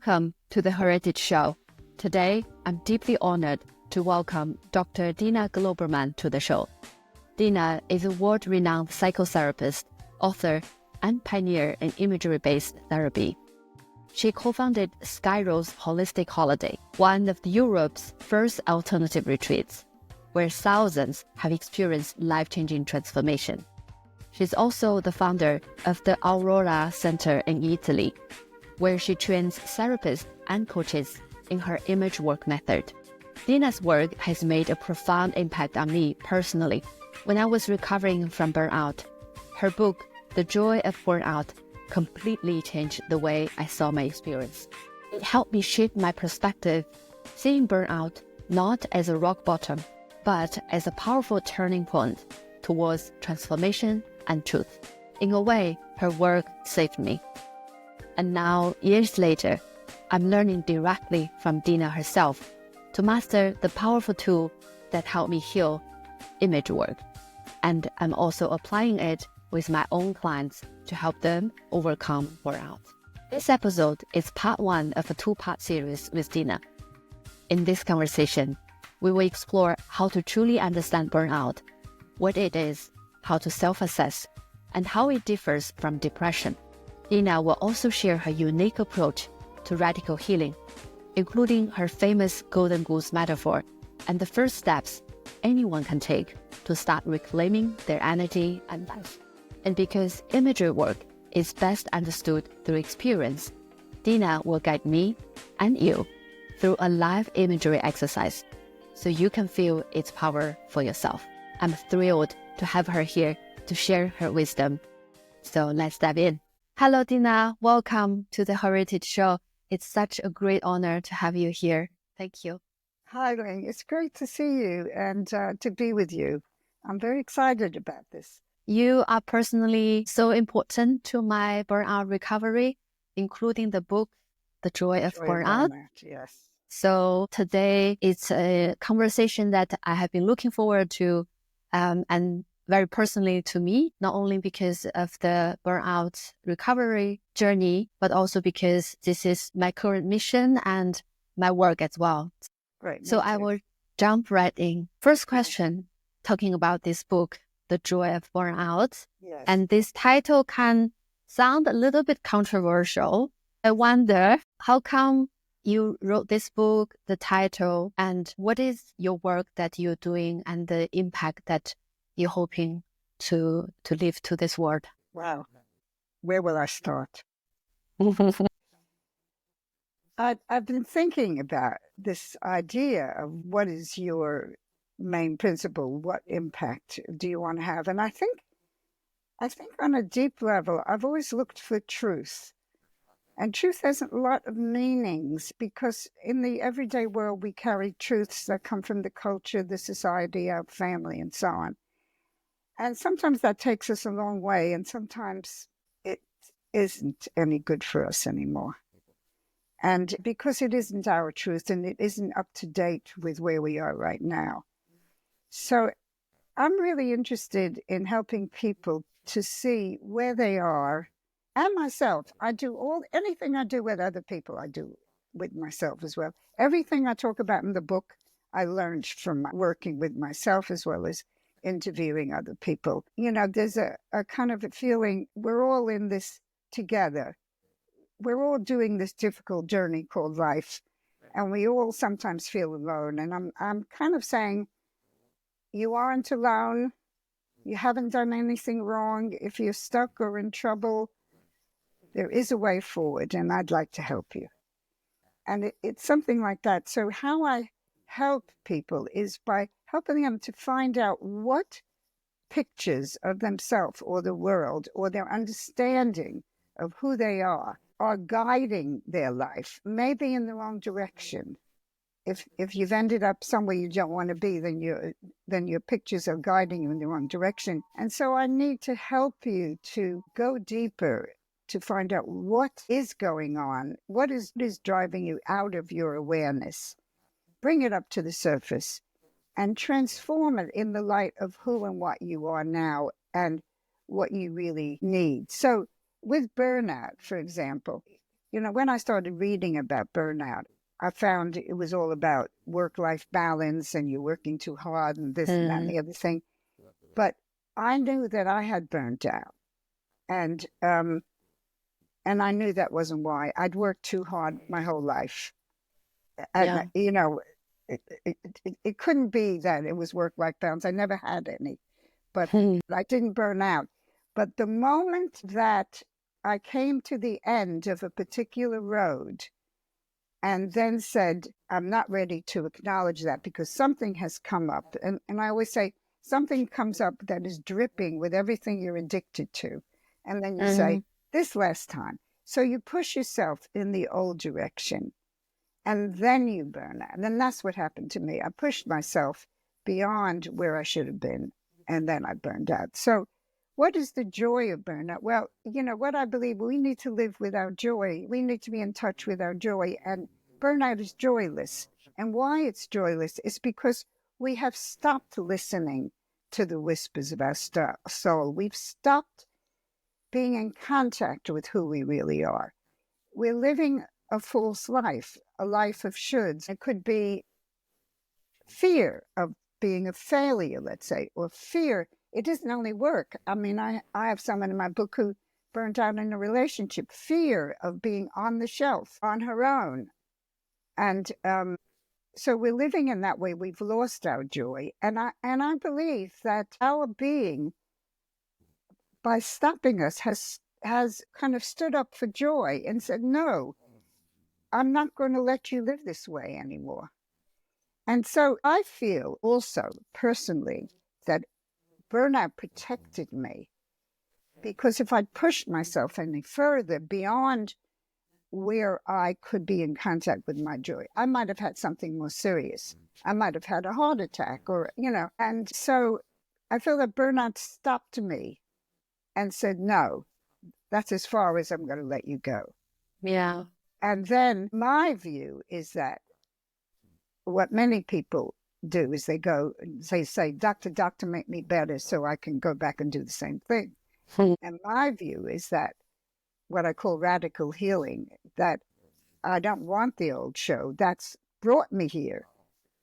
Welcome to the Heritage Show. Today, I'm deeply honored to welcome Dr. Dina Glouberman to the show. Dina is a world-renowned psychotherapist, author, and pioneer in imagery-based therapy. She co-founded Skyro's Holistic Holiday, one of Europe's first alternative retreats, where thousands have experienced life-changing transformation. She's also the founder of the Aurora Center in Italy, where she trains therapists and coaches in her ImageWork method. Dina's work has made a profound impact on me personally when I was recovering from burnout. Her book, The Joy of Burnout, completely changed the way I saw my experience. It helped me shift my perspective, seeing burnout not as a rock bottom, but as a powerful turning point towards transformation and truth. In a way, her work saved me. And now, years later, I'm learning directly from Dina herself to master the powerful tool that helped me heal, ImageWork. And I'm also applying it with my own clients to help them overcome burnout. This episode is part one of a two-part series with Dina. In this conversation, we will explore how to truly understand burnout, what it is, how to self-assess, and how it differs from depression. Dina will also share her unique approach to radical healing, including her famous golden goose metaphor and the first steps anyone can take to start reclaiming their energy and life. And because imagery work is best understood through experience, Dina will guide me and you through a live imagery exercise so you can feel its power for yourself. I'm thrilled to have her here to share her wisdom. So let's dive in. Hello, Dina. Welcome to the Heritage Show. It's such a great honor to have you here. Thank you. Hi, Ling. It's great to see you and to be with you. I'm very excited about this. You are personally so important to my burnout recovery, including the book, The Joy of Burnout. Yes. So today it's a conversation that I have been looking forward to and very personally to me, not only because of the burnout recovery journey, but also because this is my current mission and my work as well. Great. So I will jump right in. First question, talking about this book, The Joy of Burnout. Yes. And this title can sound a little bit controversial. I wonder, how come you wrote this book, the title, and what is your work that you're doing and the impact that you're hoping to leave to this world? Wow. Where will I start? I've been thinking about this idea of what is your main principle, what impact do you want to have? And I think on a deep level, I've always looked for truth. And truth has a lot of meanings because in the everyday world, we carry truths that come from the culture, the society, our family, and so on. And sometimes that takes us a long way, and sometimes it isn't any good for us anymore. And because it isn't our truth and it isn't up to date with where we are right now. So I'm really interested in helping people to see where they are. And myself, anything I do with other people, I do with myself as well. Everything I talk about in the book, I learned from working with myself as well as interviewing other people. You know, there's a kind of a feeling we're all in this together. We're all doing this difficult journey called life, and we all sometimes feel alone. And I'm kind of saying, you aren't alone. You haven't done anything wrong. If you're stuck or in trouble, there is a way forward, and I'd like to help you. And it's something like that. So how I help people is by helping them to find out what pictures of themselves or the world or their understanding of who they are guiding their life, maybe in the wrong direction. If you've ended up somewhere you don't want to be, then your pictures are guiding you in the wrong direction. And so I need to help you to go deeper, to find out what is going on, what is driving you out of your awareness, bring it up to the surface, and transform it in the light of who and what you are now and what you really need. So with burnout, for example, when I started reading about burnout, I found it was all about work-life balance and you're working too hard and this and that and Mm. the other thing. But I knew that I had burnt out, and I knew that wasn't why. I'd worked too hard my whole life, and Yeah. it couldn't be that it was work-life balance. I never had any, but I didn't burn out. But the moment that I came to the end of a particular road and then said, I'm not ready to acknowledge that because something has come up. And I always say, something comes up that is dripping with everything you're addicted to. And then you say, Mm. this last time. So you push yourself in the old direction and then you burn out. And then that's what happened to me. I pushed myself beyond where I should have been, and then I burned out. So what is the joy of burnout? Well, what I believe, we need to live with our joy. We need to be in touch with our joy. And burnout is joyless. And why it's joyless is because we have stopped listening to the whispers of our soul. We've stopped being in contact with who we really are. We're living a false life, a life of shoulds. It could be fear of being a failure, let's say, or fear. It isn't only work. I mean, I have someone in my book who burnt out in a relationship, fear of being on the shelf on her own. And so we're living in that way. We've lost our joy. And I believe that our being, by stopping us, has kind of stood up for joy and said, no, I'm not going to let you live this way anymore. And so I feel also personally that burnout protected me, because if I'd pushed myself any further beyond where I could be in contact with my joy, I might have had something more serious. I might have had a heart attack and so I feel that burnout stopped me and said, no, that's as far as I'm going to let you go. Yeah. And then my view is that what many people do is they say, doctor, make me better so I can go back and do the same thing. And my view is that what I call radical healing, that I don't want the old show that's brought me here.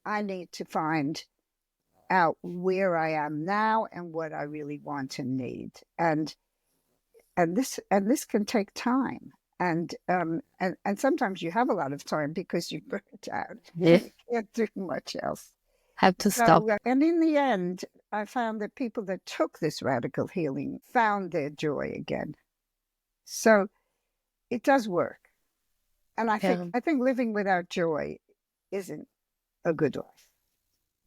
I need to find out where I am now and what I really want and need. And this can take time. And sometimes you have a lot of time because you're burnt out Yeah. and you can't do much else. Have to stop. So, and in the end, I found that people that took this radical healing found their joy again. So it does work. And Yeah. I think living without joy isn't a good life.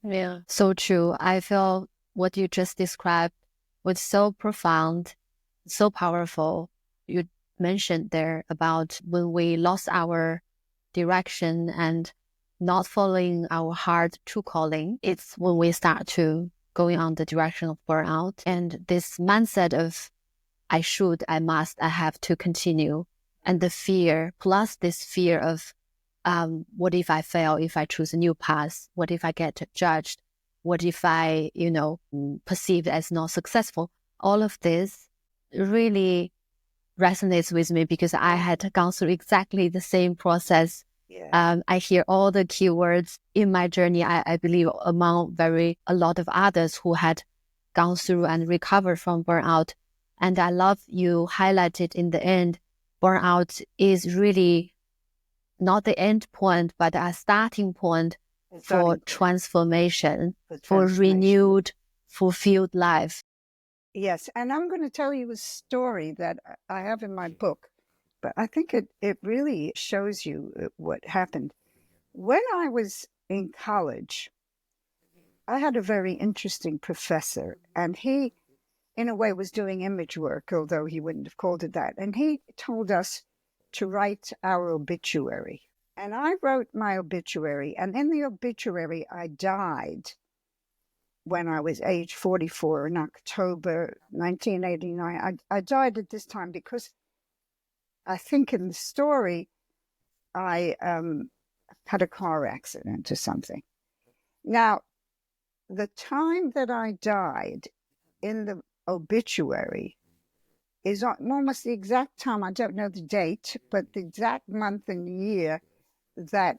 Yeah. So true. I feel what you just described was so profound, so powerful. You mentioned there about when we lost our direction and not following our heart true calling, it's when we start to going on the direction of burnout. And this mindset of I should, I must, I have to continue. And the fear, plus this fear of what if I fail, if I choose a new path? What if I get judged? What if I, perceived as not successful? All of this really resonates with me because I had gone through exactly the same process. Yeah. I hear all the keywords in my journey. I believe among a lot of others who had gone through and recovered from burnout. And I love you highlighted in the end, burnout is really not the end point, but a starting point for transformation, for renewed, fulfilled life. Yes. And I'm going to tell you a story that I have in my book, but I think it really shows you what happened. When I was in college, I had a very interesting professor, and he, in a way, was doing image work, although he wouldn't have called it that. And he told us to write our obituary. And I wrote my obituary, and in the obituary, I died when I was age 44 in October 1989. I died at this time because I think in the story, I had a car accident or something. Now, the time that I died in the obituary is almost the exact time, I don't know the date, but the exact month and year that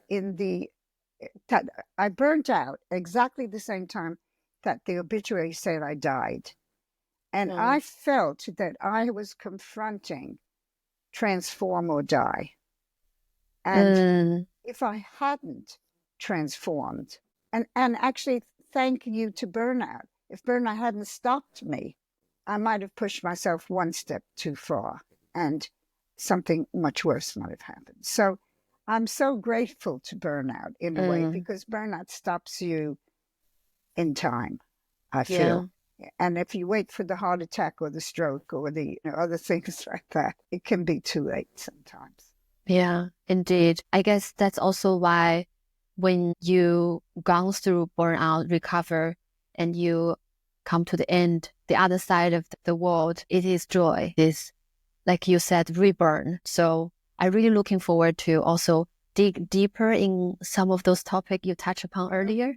I burnt out exactly the same time that the obituary said I died. And I felt that I was confronting transform or die. And if I hadn't transformed, and actually thank you to burnout, if burnout hadn't stopped me, I might have pushed myself one step too far and something much worse might have happened. So I'm so grateful to burnout in a way, because burnout stops you in time, I feel. And if you wait for the heart attack or the stroke or the other things like that, it can be too late sometimes. Yeah, indeed. I guess that's also why when you gone through burnout, recover, and you come to the end, the other side of the world, it is joy. It is, like you said, reborn. So I'm really looking forward to also dig deeper in some of those topics you touched upon earlier.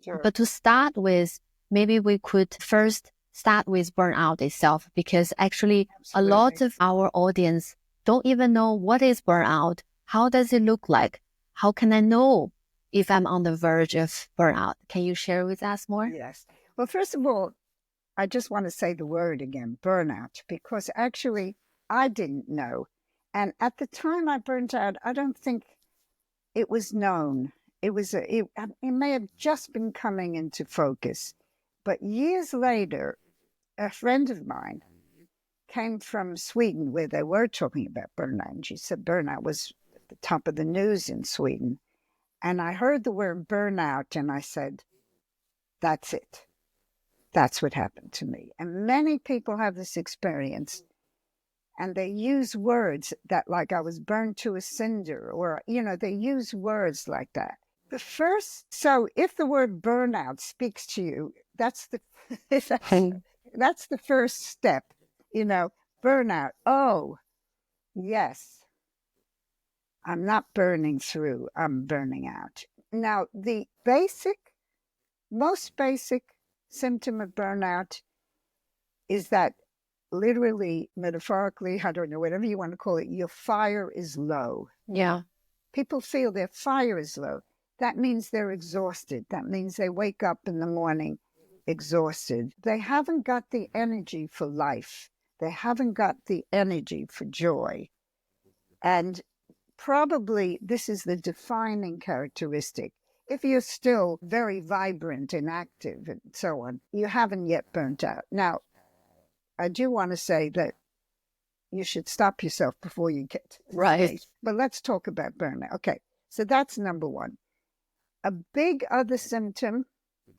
Sure. But to start with, maybe we could first start with burnout itself, because actually a lot of our audience don't even know what is burnout. How does it look like? How can I know if I'm on the verge of burnout? Can you share with us more? Yes. Well, first of all, I just want to say the word again, burnout, because actually I didn't know. And at the time I burnt out, I don't think it was known. It may have just been coming into focus. But years later, a friend of mine came from Sweden where they were talking about burnout. And she said burnout was at the top of the news in Sweden. And I heard the word burnout and I said, that's it. That's what happened to me. And many people have this experience and they use words that like I was burned to a cinder or, they use words like that. So if the word burnout speaks to you, that's the first step, burnout. Oh, yes, I'm not burning through, I'm burning out. Now, the most basic symptom of burnout is that literally, metaphorically, I don't know, whatever you want to call it, your fire is low. Yeah. People feel their fire is low. That means they're exhausted. That means they wake up in the morning exhausted. They haven't got the energy for life. They haven't got the energy for joy. And probably this is the defining characteristic. If you're still very vibrant and active and so on, you haven't yet burnt out. Now, I do want to say that you should stop yourself before you get to right. stage. But let's talk about burnout. Okay, so that's number one. A big other symptom,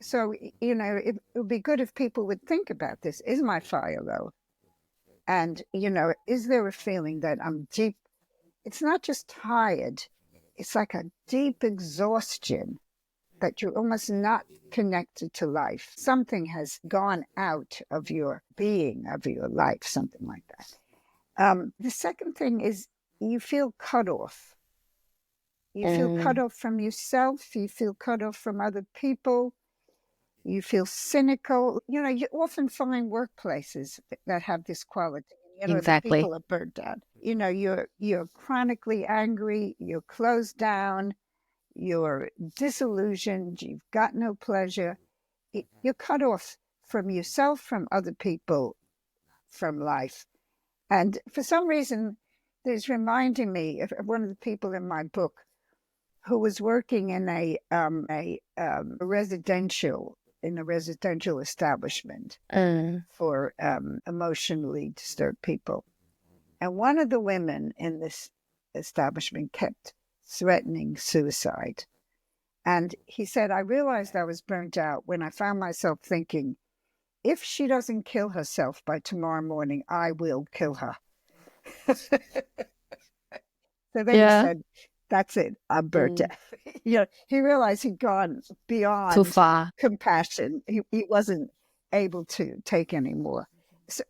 so, it would be good if people would think about this. Is my fire low? And, is there a feeling that I'm deep? It's not just tired. It's like a deep exhaustion that you're almost not connected to life. Something has gone out of your being, of your life, something like that. The second thing is you feel cut off. You feel cut off from yourself. You feel cut off from other people. You feel cynical. You often find workplaces that have this quality. Exactly. People are burnt out. You're chronically angry. You're closed down. You're disillusioned. You've got no pleasure. You're cut off from yourself, from other people, from life. And for some reason, there's reminding me of one of the people in my book who was working in a residential establishment for emotionally disturbed people. And one of the women in this establishment kept threatening suicide. And he said, I realized I was burnt out when I found myself thinking, if she doesn't kill herself by tomorrow morning, I will kill her. So then he said, that's it, I'm burnt out. He realized he'd gone beyond too far. Compassion. He wasn't able to take any more.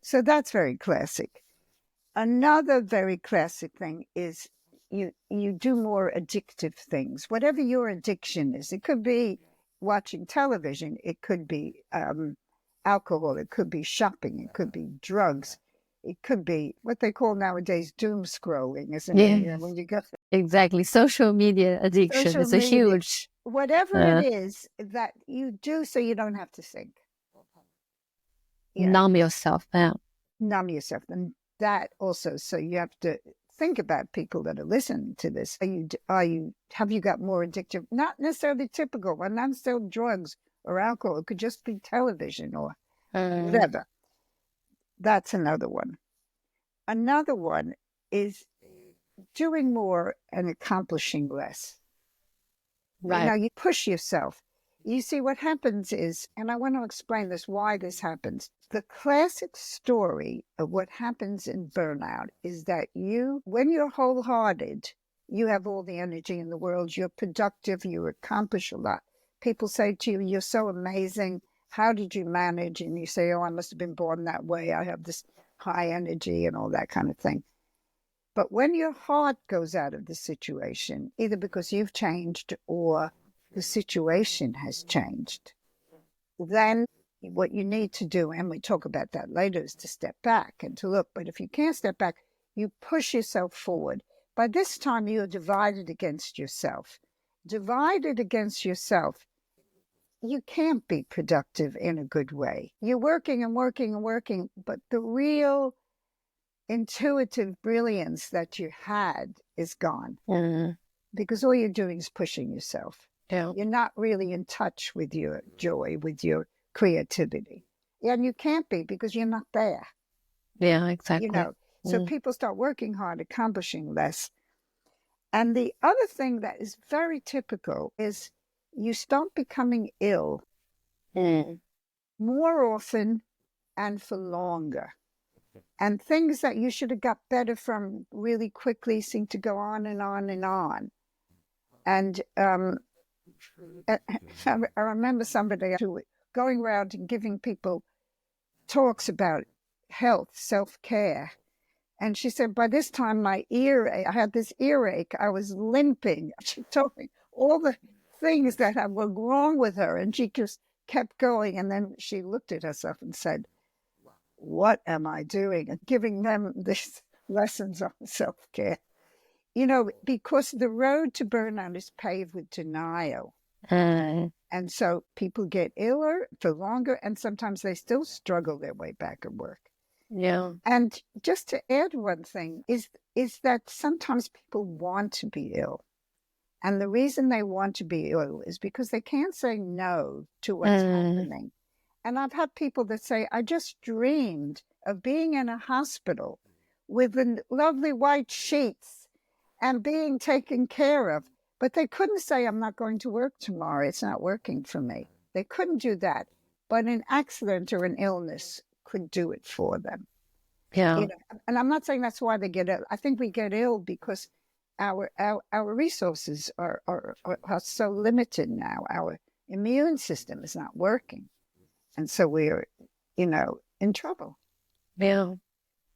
So that's very classic. Another very classic thing is you do more addictive things. Whatever your addiction is, it could be watching television, it could be alcohol, it could be shopping, it could be drugs. it could be what they call nowadays doom scrolling, isn't it? Yeah, When you go exactly. Social media addiction social is a media, huge whatever it uh, is that you do so you don't have to think. numb yourself. Yeah. Numb yourself. And that also, so you have to think about people that are listening to this. Have you got more addictive, not necessarily typical, but not necessarily drugs or alcohol. It could just be television or whatever. That's another one. Another one is doing more and accomplishing less. Right. You push yourself. You see, what happens is, and I want to explain this, why this happens. The classic story of what happens in burnout is that when you're wholehearted, you have all the energy in the world, you're productive, you accomplish a lot. People say to you, you're so amazing. How did you manage? And you say, oh, I must have been born that way. I have this high energy and all that kind of thing. But when your heart goes out of the situation, either because you've changed or the situation has changed, then what you need to do, and we talk about that later, is to step back and to look. But if you can't step back, you push yourself forward. By this time, you're divided against yourself. Divided against yourself, you can't be productive in a good way. You're working and working and working, but the real intuitive brilliance that you had is gone because all you're doing is pushing yourself. Yeah. You're not really in touch with your joy, with your creativity. And you can't be because you're not there. Yeah, exactly. So people start working hard, accomplishing less. And the other thing that is very typical is you start becoming ill more often and for longer. And things that you should have got better from really quickly seem to go on and on and on. And I remember somebody going around and giving people talks about health, self-care. And she said, by this time, I had this earache. I was limping. She told me all the things that were wrong with her. And she just kept going. And then she looked at herself and said, what am I doing? And giving them these lessons on self-care. Because the road to burnout is paved with denial. And so people get iller for longer, and sometimes they still struggle their way back at work. Yeah. And just to add one thing is that sometimes people want to be ill. And the reason they want to be ill is because they can't say no to what's happening. And I've had people that say, I just dreamed of being in a hospital with the lovely white sheets and being taken care of. But they couldn't say, I'm not going to work tomorrow. It's not working for me. They couldn't do that. But an accident or an illness could do it for them. Yeah. And I'm not saying that's why they get ill. I think we get ill because our resources are so limited now. Our immune system is not working. And so we're, in trouble. Yeah,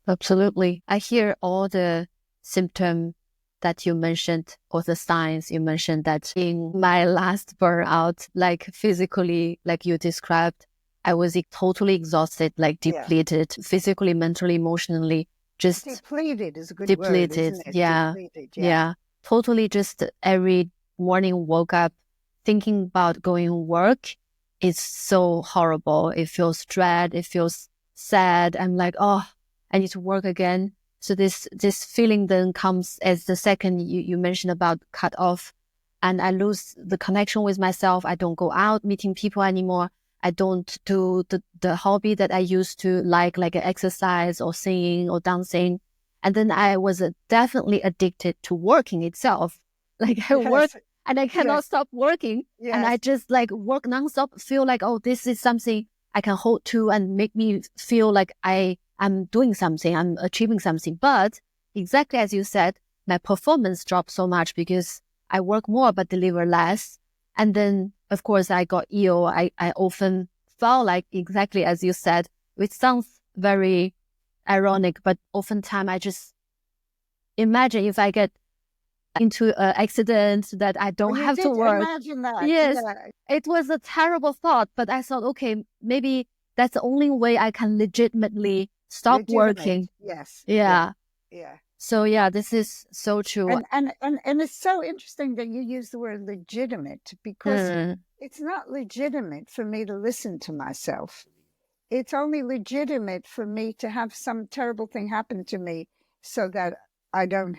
absolutely. I hear all the symptoms that you mentioned, or the signs you mentioned, that in my last burnout, like physically, like you described, I was totally exhausted, like depleted, physically, mentally, emotionally, just depleted is a good depleted. word, isn't it? Yeah. Depleted, Yeah. Totally just every morning woke up thinking about going to work. It's so horrible. It feels dread. It feels sad. I'm like, oh, I need to work again. So this feeling then comes as the second you mentioned about cut off, and I lose the connection with myself. I don't go out meeting people anymore. I don't do the hobby that I used to like exercise or singing or dancing. And then I was definitely addicted to working itself. Like I work and I cannot stop working. Yes. And I just like work nonstop, feel like, oh, this is something I can hold to and make me feel like I'm doing something, I'm achieving something. But exactly as you said, my performance dropped so much because I work more but deliver less. And then, of course, I got ill. I often felt like exactly as you said, which sounds very ironic, but oftentimes I just imagine if I get into an accident that I don't have to work. Imagine that. Yes, it was a terrible thought, but I thought, okay, maybe that's the only way I can legitimately stop Legitimate. working. Yes. Yeah. Yeah. So yeah, this is so true. And it's so interesting that you use the word legitimate, because it's not legitimate for me to listen to myself. It's only legitimate for me to have some terrible thing happen to me so that I don't,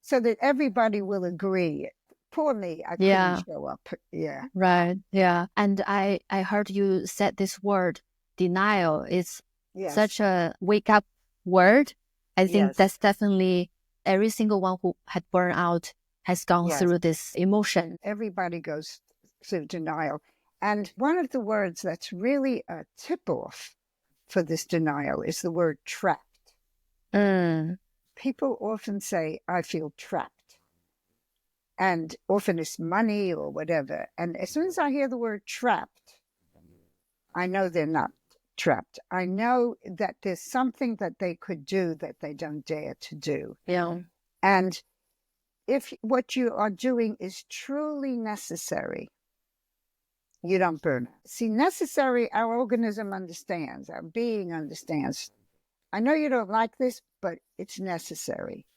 so that everybody will agree. Poor me, I Yeah. couldn't show up. Yeah. Right. Yeah. And I heard you said this word, denial. It's Yes. such a wake up word. I think Yes. that's definitely every single one who had burned out has gone Yes. through this emotion. Everybody goes through denial. And one of the words that's really a tip off for this denial is the word trapped. People often say, I feel trapped. And often it's money or whatever. And as soon as I hear the word trapped, I know they're not trapped. I know that there's something that they could do that they don't dare to do. Yeah. And if what you are doing is truly necessary, you don't burn out. See, necessary, our organism understands, our being understands. I know you don't like this, but it's necessary.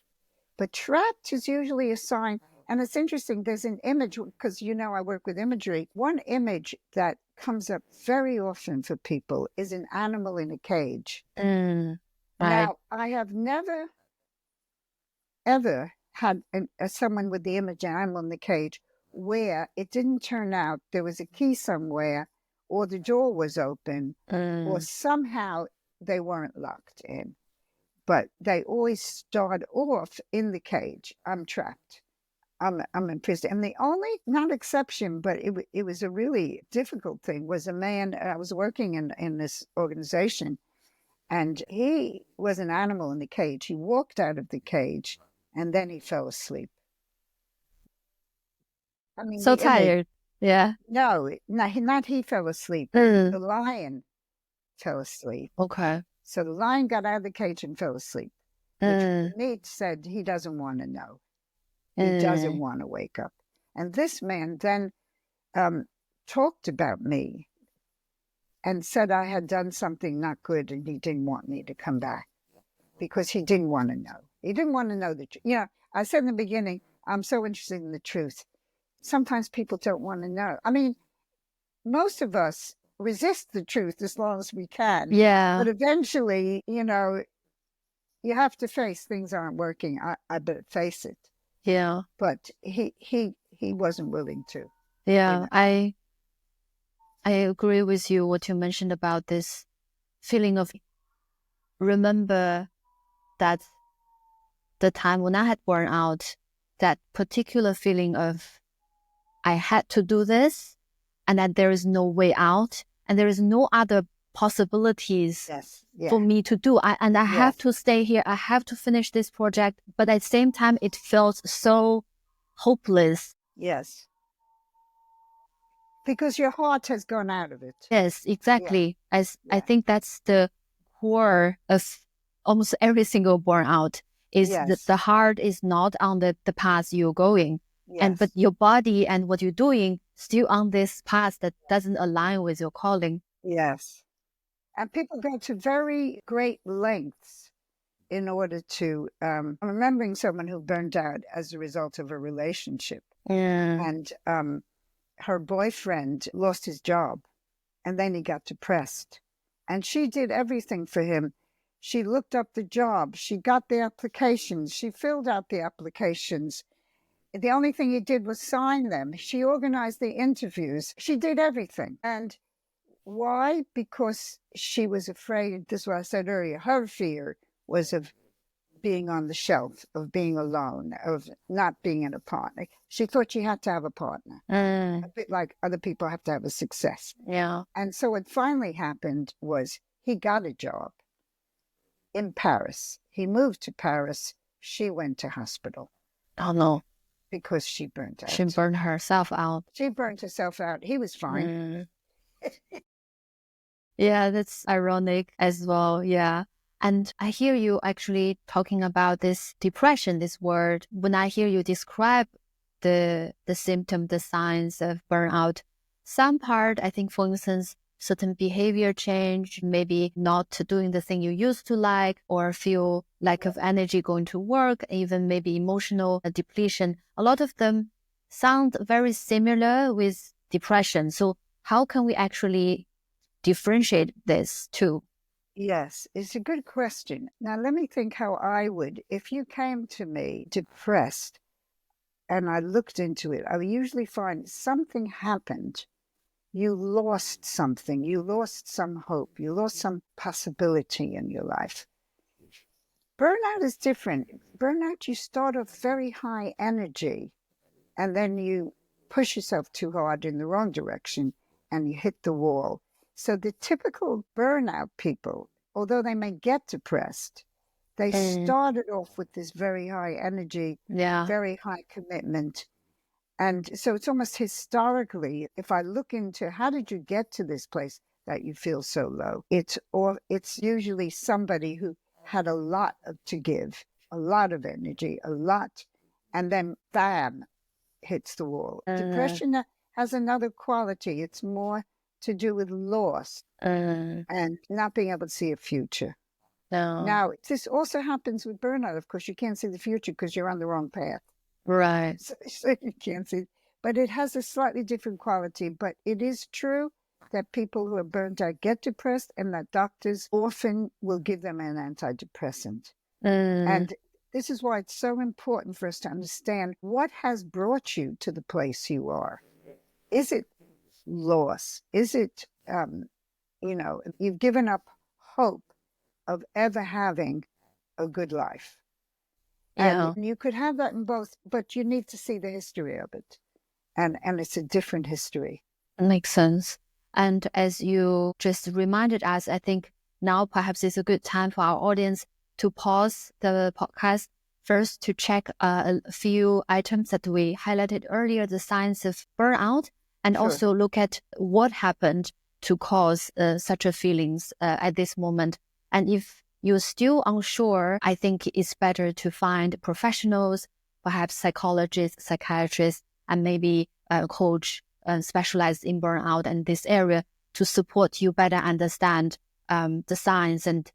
But trapped is usually a sign. And it's interesting, there's an image, because I work with imagery. One image that comes up very often for people is an animal in a cage. Right. Now, I have never, ever had someone with the image animal in the cage where it didn't turn out there was a key somewhere, or the door was open, or somehow they weren't locked in. But they always start off in the cage. I'm trapped. I'm in prison. And the only, not exception, but it was a really difficult thing, was a man. I was working in this organization, and he was an animal in the cage. He walked out of the cage, and then he fell asleep. I mean, So tired. Yeah. No, not he fell asleep. The lion fell asleep. Okay. So the lion got out of the cage and fell asleep. Which the meat said he doesn't want to know. He doesn't want to wake up. And this man then talked about me and said I had done something not good, and he didn't want me to come back because he didn't want to know. He didn't want to know the truth. I said in the beginning, I'm so interested in the truth. Sometimes people don't want to know. I mean, most of us resist the truth as long as we can. Yeah. But eventually, you have to face things aren't working. I better face it. Yeah. But he wasn't willing to. Yeah. I agree with you what you mentioned about this feeling of, remember that the time when I had burned out, that particular feeling of I had to do this and that there is no way out and there is no other possibilities for me to do. I have to stay here. I have to finish this project. But at the same time, it felt so hopeless. Yes. Because your heart has gone out of it. Yes, exactly. I think that's the core of almost every single burnout, is that the heart is not on the path you're going. But your body and what you're doing still on this path that doesn't align with your calling. Yes. And people go to very great lengths in order to, I'm remembering someone who burned out as a result of a relationship. And her boyfriend lost his job, and then he got depressed. And she did everything for him. She looked up the job. She got the applications. She filled out the applications. The only thing he did was sign them. She organized the interviews. She did everything. And why? Because she was afraid. This is what I said earlier. Her fear was of being on the shelf, of being alone, of not being in a partner. She thought she had to have a partner, a bit like other people have to have a success. Yeah. And so what finally happened was he got a job in Paris. He moved to Paris. She went to hospital. Oh, no. Because she burnt out. She burned herself out. She burnt herself out. He was fine. Yeah, that's ironic as well. Yeah. And I hear you actually talking about this depression, this word. When I hear you describe the symptom, the signs of burnout, some part, I think, for instance, certain behavior change, maybe not doing the thing you used to like, or feel lack of energy going to work, even maybe emotional depletion. A lot of them sound very similar with depression. So how can we actually differentiate this too? Yes, it's a good question. Now, let me think how I would. If you came to me depressed and I looked into it, I would usually find something happened. You lost something. You lost some hope. You lost some possibility in your life. Burnout is different. Burnout, you start off very high energy and then you push yourself too hard in the wrong direction and you hit the wall. So the typical burnout people, although they may get depressed, they started off with this very high energy, Yeah. very high commitment. And so it's almost historically, if I look into how did you get to this place that you feel so low, it's usually somebody who had a lot to give, a lot of energy, a lot, and then bam, hits the wall. Depression has another quality. It's more to do with loss and not being able to see a future. No. Now, this also happens with burnout. Of course, you can't see the future because you're on the wrong path. Right. So you can't see. But it has a slightly different quality. But it is true that people who are burnt out get depressed and that doctors often will give them an antidepressant. And this is why it's so important for us to understand what has brought you to the place you are. Is it loss? Is it, you've given up hope of ever having a good life? Yeah. And you could have that in both, but you need to see the history of it. And it's a different history. Makes sense. And as you just reminded us, I think now perhaps is a good time for our audience to pause the podcast first to check a few items that we highlighted earlier, the signs of burnout, and also look at what happened to cause such a feelings at this moment. And if you're still unsure, I think it's better to find professionals, perhaps psychologists, psychiatrists, and maybe a coach specialized in burnout and this area to support you better understand the signs and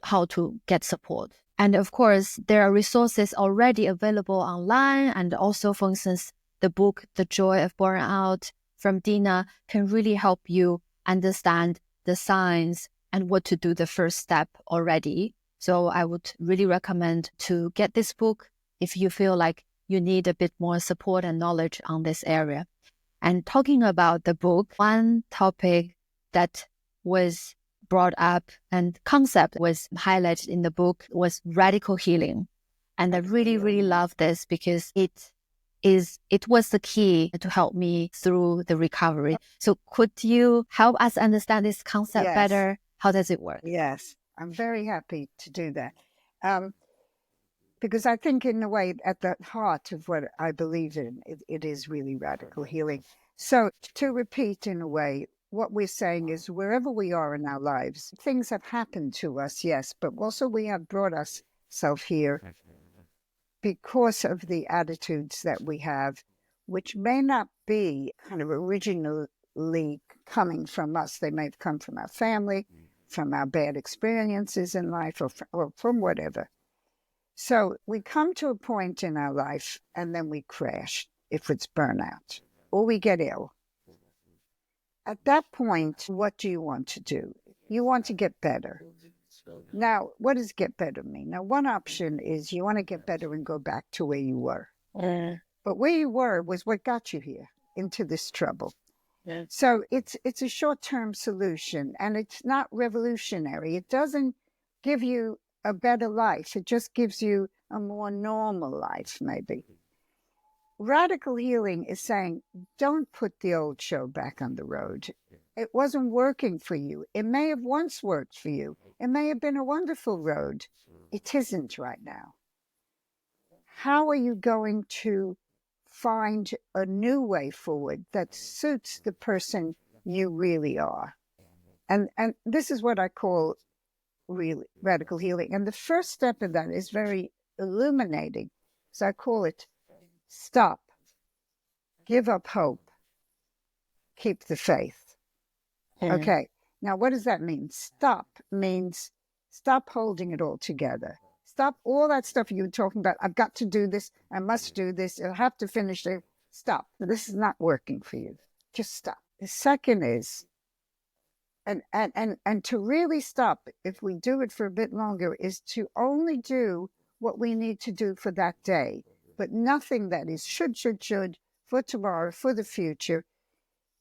how to get support. And of course, there are resources already available online. And also, for instance, the book, The Joy of Burnout from Dina can really help you understand the signs and what to do the first step already. So I would really recommend to get this book if you feel like you need a bit more support and knowledge on this area. And talking about the book, one topic that was brought up and concept was highlighted in the book was radical healing. And I really, really love this because it was the key to help me through the recovery. So could you help us understand this concept better? How does it work? Yes, I'm very happy to do that. Because I think in a way at the heart of what I believe in, it is really radical healing. So to repeat in a way, what we're saying is wherever we are in our lives, things have happened to us, yes, but also we have brought ourselves here because of the attitudes that we have, which may not be kind of originally coming from us. They may have come from our family, from our bad experiences in life, or from whatever. So we come to a point in our life and then we crash if it's burnout or we get ill. At that point, what do you want to do? You want to get better. Now, what does get better mean? Now, one option is you want to get better and go back to where you were. But where you were was what got you here into this trouble. So it's a short-term solution and it's not revolutionary. It doesn't give you a better life. It just gives you a more normal life, maybe. Radical healing is saying, don't put the old show back on the road. It wasn't working for you. It may have once worked for you. It may have been a wonderful road. It isn't right now. How are you going to find a new way forward that suits the person you really are? And this is what I call really radical healing. And the first step in that is very illuminating. So I call it stop, give up hope, keep the faith. Okay. Now, what does that mean? Stop means stop holding it all together. Stop all that stuff you were talking about. I've got to do this. I must do this. I have to finish it. Stop. This is not working for you. Just stop. The second is, and to really stop, if we do it for a bit longer, is to only do what we need to do for that day, but nothing that is should, for tomorrow, for the future.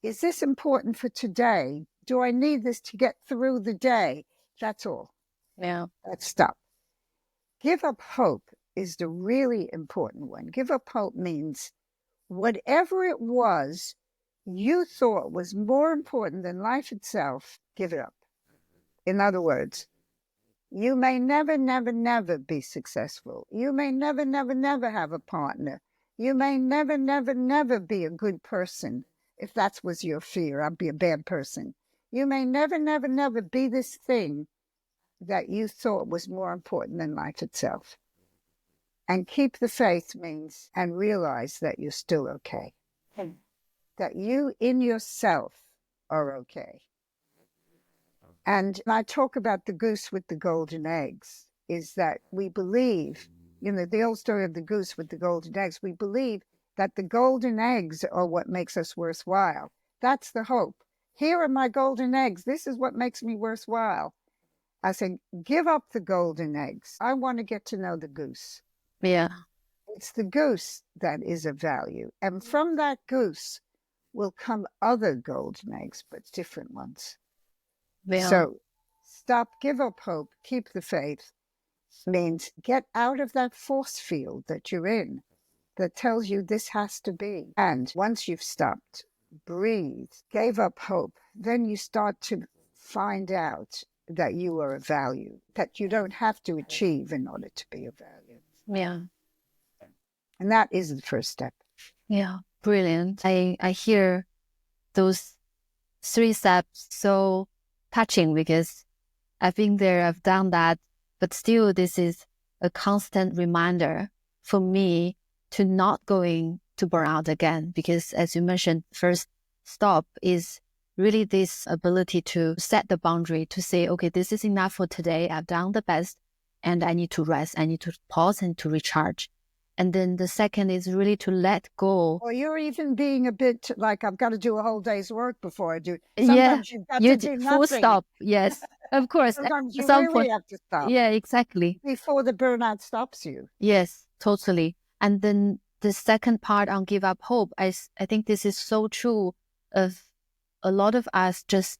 Is this important for today? Do I need this to get through the day? That's all. Yeah. That's stop. Give up hope is the really important one. Give up hope means whatever it was you thought was more important than life itself, give it up. In other words, you may never, never be successful. You may never, never have a partner. You may never, never be a good person. If that was your fear, I'd be a bad person. You may never, never be this thing that you thought was more important than life itself. And keep the faith means, and realize that you're still okay. That you in yourself are okay. And I talk about the goose with the golden eggs, is that we believe, the old story of the goose with the golden eggs, we believe that the golden eggs are what makes us worthwhile. That's the hope. Here are my golden eggs. This is what makes me worthwhile. I say, give up the golden eggs. I want to get to know the goose. Yeah. It's the goose that is of value. And from that goose will come other golden eggs, but different ones. Yeah. So stop, give up hope, keep the faith means get out of that force field that you're in that tells you this has to be. And once you've stopped, breathe, gave up hope, then you start to find out that you are of value, that you don't have to achieve in order to be of value. Yeah. And that is the first step. Yeah. Brilliant. I hear those 3 steps so touching because I've been there, I've done that, but still this is a constant reminder for me to not going to burnout again. Because as you mentioned, first stop is really this ability to set the boundary, to say, okay, this is enough for today. I've done the best and I need to rest. I need to pause and to recharge. And then the second is really to let go. Or you're even being a bit like, I've got to do a whole day's work before I do. Sometimes you've got to do nothing. Full stop. Yes, of course. Sometimes you some really point, have to stop. Yeah, exactly. Before the burnout stops you. Yes, totally. And then the second part on give up hope, I think this is so true of a lot of us just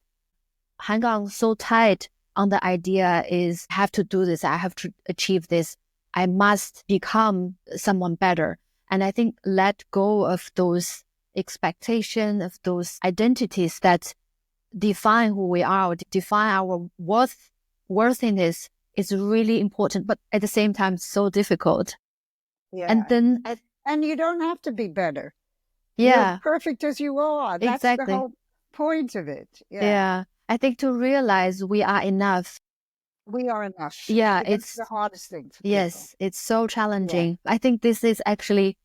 hang on so tight on the idea is I have to do this. I have to achieve this. I must become someone better. And I think let go of those expectations, of those identities that define who we are, define our worthiness is really important, but at the same time, so difficult. Yeah. And then, and you don't have to be better. Yeah. You're perfect as you are. That's Exactly. the whole point of it. Yeah. I think to realize we are enough. We are enough. Yeah. It's the hardest thing for Yes. people. It's so challenging. Yeah. I think this is actually,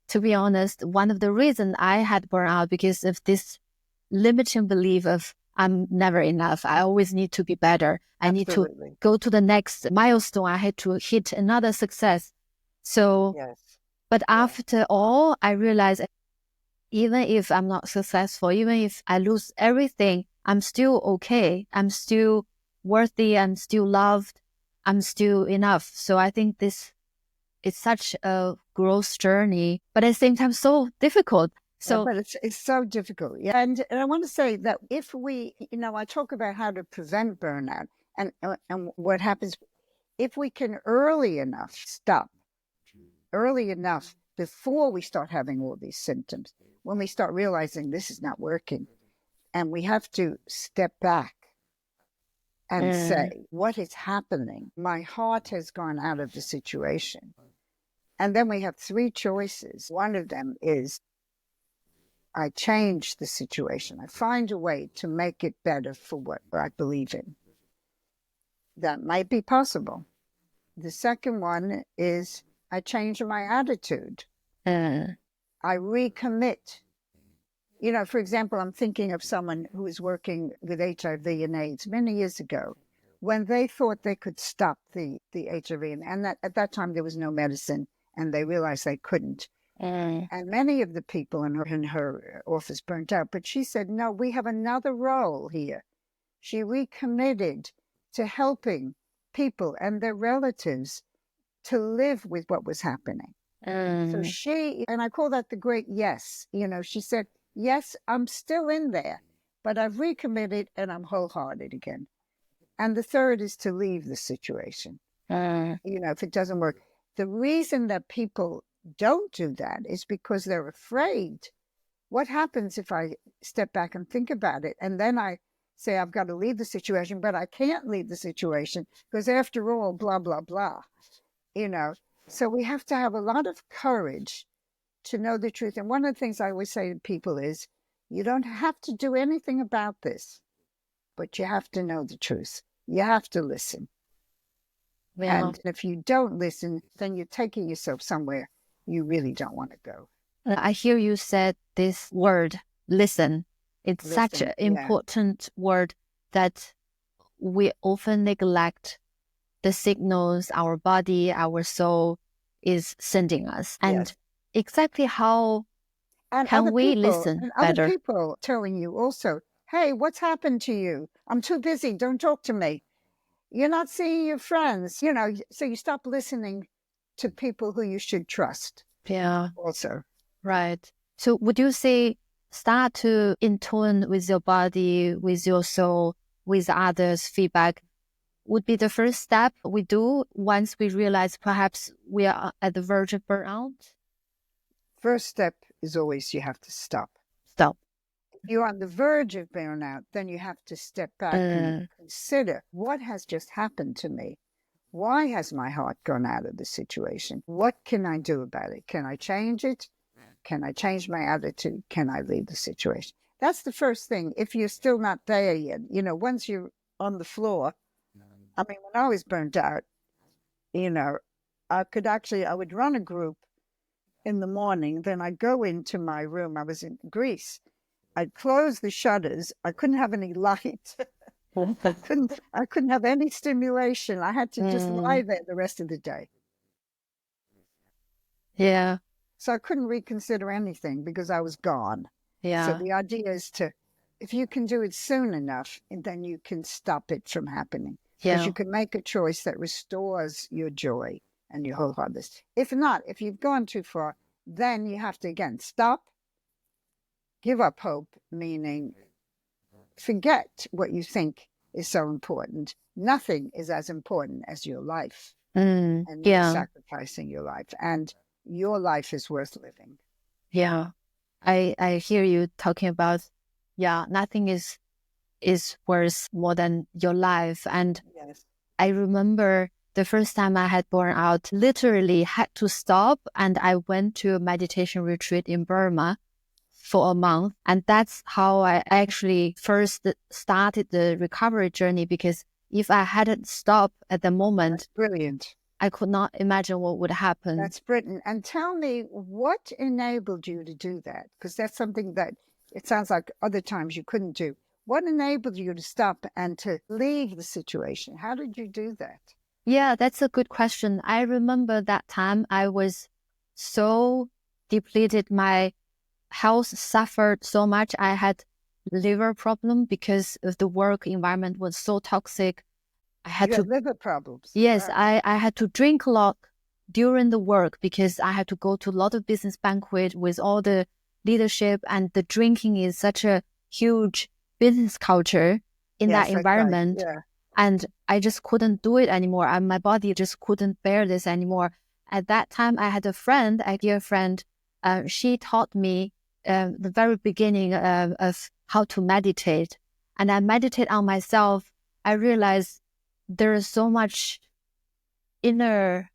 to be honest, one of the reasons I had burnout because of this limiting belief of I'm never enough. I always need to be better. I need to go to the next milestone. I had to hit another success. So, yes. But after all, I realized even if I'm not successful, even if I lose everything, I'm still okay. I'm still worthy. I'm still loved. I'm still enough. So I think this is such a growth journey, but at the same time, so difficult. So, but it's so difficult. Yeah. And I want to say that if we, I talk about how to prevent burnout and what happens if we can early enough stop, early enough before we start having all these symptoms, when we start realizing this is not working and we have to step back and say, what is happening? My heart has gone out of the situation. And then we have 3 choices. One of them is I change the situation. I find a way to make it better for what I believe in. That might be possible. The second one is I change my attitude. I recommit For example, I'm thinking of someone who was working with HIV and AIDS many years ago when they thought they could stop the HIV. And that at that time, there was no medicine, and they realized they couldn't. And many of the people in her office burnt out. But she said, no, we have another role here. She recommitted to helping people and their relatives to live with what was happening. So and I call that the great yes. She said, yes, I'm still in there, but I've recommitted and I'm wholehearted again. And the third is to leave the situation. If it doesn't work. The reason that people don't do that is because they're afraid. What happens if I step back and think about it? And then I say, I've got to leave the situation, but I can't leave the situation because after all, blah, blah, blah. So we have to have a lot of courage to know the truth. And one of the things I always say to people is, you don't have to do anything about this, but you have to know the truth. You have to listen. Yeah. And if you don't listen, then you're taking yourself somewhere you really don't want to go. I hear you said this word, listen. It's such an important word that we often neglect the signals our body, our soul is sending us. And exactly how can we listen better? Other people telling you also, hey, what's happened to you? I'm too busy. Don't talk to me. You're not seeing your friends. So you stop listening to people who you should trust. Yeah. Also. Right. So would you say start to in tune with your body, with your soul, with others' feedback would be the first step we do once we realize perhaps we are at the verge of burnout? First step is always you have to stop. Stop. If you're on the verge of burnout, then you have to step back and consider what has just happened to me. Why has my heart gone out of the situation? What can I do about it? Can I change it? Can I change my attitude? Can I leave the situation? That's the first thing. If you're still not there yet, once you're on the floor, I mean, when I was burnt out, I would run a group in the morning. Then I'd go into my room. I was in Greece. I'd close the shutters. I couldn't have any light. I couldn't have any stimulation. I had to just lie there the rest of the day. Yeah. So I couldn't reconsider anything because I was gone. Yeah. So the idea is if you can do it soon enough, then you can stop it from happening. Because you can make a choice that restores your joy and your wholeheartedness. If not, if you've gone too far, then you have to, again, stop, give up hope, meaning forget what you think is so important. Nothing is as important as your life. And you're sacrificing your life. And your life is worth living. Yeah. I hear you talking about, nothing is worth more than your life. And I remember the first time I had burnout, literally had to stop. And I went to a meditation retreat in Burma for a month. And that's how I actually first started the recovery journey, because if I hadn't stopped at the moment, that's brilliant. I could not imagine what would happen. That's brilliant. And tell me, what enabled you to do that? Because that's something that it sounds like other times you couldn't do. What enabled you to stop and to leave the situation? How did you do that? Yeah, that's a good question. I remember that time I was so depleted. My health suffered so much. I had liver problem because of the work environment was so toxic. I had liver problems. Yes, wow. I had to drink a lot during the work because I had to go to a lot of business banquet with all the leadership, and the drinking is such a huge business culture in that environment. Right. Yeah. And I just couldn't do it anymore. And my body just couldn't bear this anymore. At that time, I had a dear friend. She taught me the very beginning of how to meditate. And I meditate on myself. I realized there is so much inner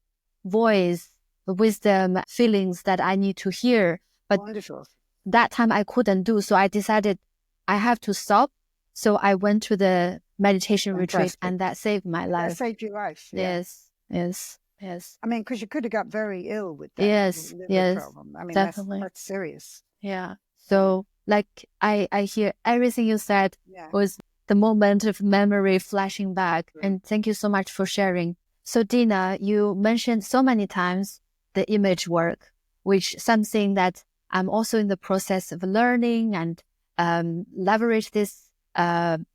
voice, wisdom, feelings that I need to hear. But wonderful. That time I couldn't do. So I decided I have to stop. So I went to the meditation retreat, and that saved my life. That saved your life. Yeah. Yes. I mean, because you could have got very ill with that liver problem. I mean, definitely. that's serious. Yeah. So like I hear everything you said Yeah. was the moment of memory flashing back. And thank you so much for sharing. So Dina, you mentioned so many times the image work, which something that I'm also in the process of learning and leverage this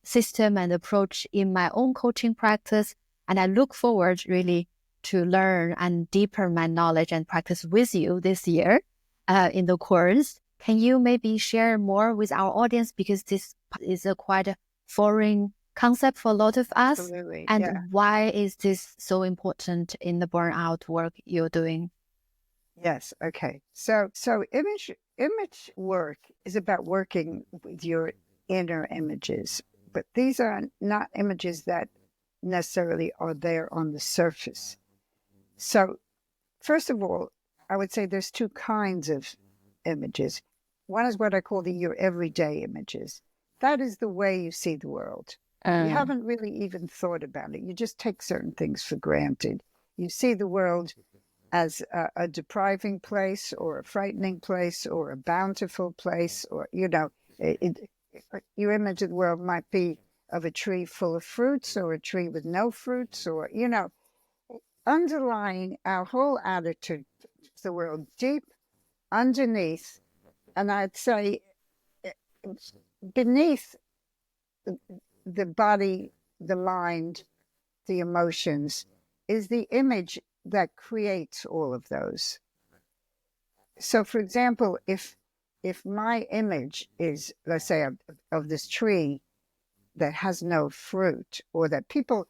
system and approach in my own coaching practice. And I look forward really to learn and deepen my knowledge and practice with you this year in the course. Can you maybe share more with our audience, because this is a quite a foreign concept for a lot of us? Absolutely. And Yeah. why is this so important in the burnout work you're doing? Yes. Okay. So image work is about working with your inner images, but these are not images that necessarily are there on the surface. So first of all, I would say there's two kinds of images. One is what I call your everyday images. That is the way you see the world. You haven't really even thought about it. You just take certain things for granted. You see the world as a depriving place or a frightening place or a bountiful place, or, your image of the world might be of a tree full of fruits or a tree with no fruits, or, underlying our whole attitude to the world, deep underneath, and I'd say beneath the body, the mind, the emotions, is the image that creates all of those. So, for example, if my image is, let's say, of this tree that has no fruit, or that people,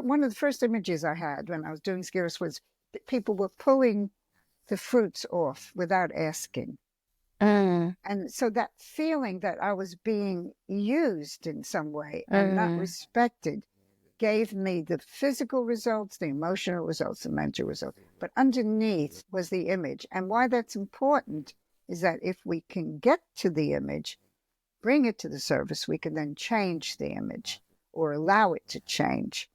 one of the first images I had when I was doing Skittles was people were pulling the fruits off without asking. And so that feeling that I was being used in some way and not respected gave me the physical results, the emotional results, the mental results. But underneath was the image. And why that's important is that if we can get to the image, bring it to the surface, we can then change the image or allow it to change.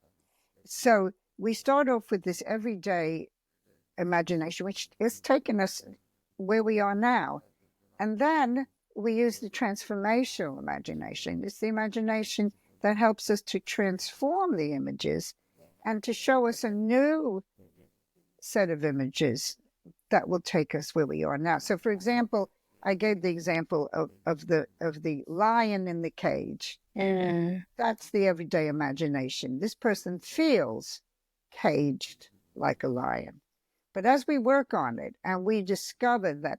So we start off with this everyday imagination, which has taken us where we are now. And then we use the transformational imagination. It's the imagination that helps us to transform the images and to show us a new set of images that will take us where we are now. So, for example, I gave the example of the lion in the cage. That's the everyday imagination. This person feels caged like a lion. But as we work on it and we discover that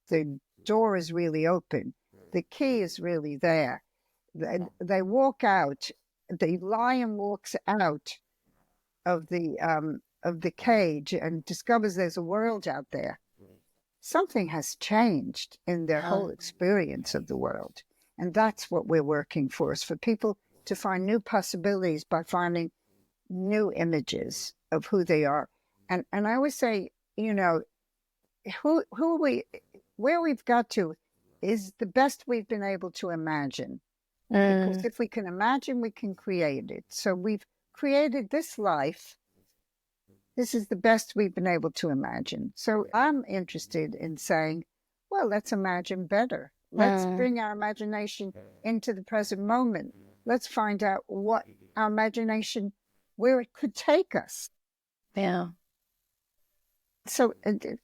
the door is really open, the key is really there, they walk out, the lion walks out of the cage and discovers there's a world out there. Something has changed in their whole experience of the world. And that's what we're working for, is for people to find new possibilities by finding new images of who they are. And I always say, who where we've got to is the best we've been able to imagine. Because if we can imagine, we can create it. So we've created this life. This is the best we've been able to imagine. So I'm interested in saying, well, let's imagine better. Let's bring our imagination into the present moment. Let's find out what our imagination, where it could take us. Yeah. So,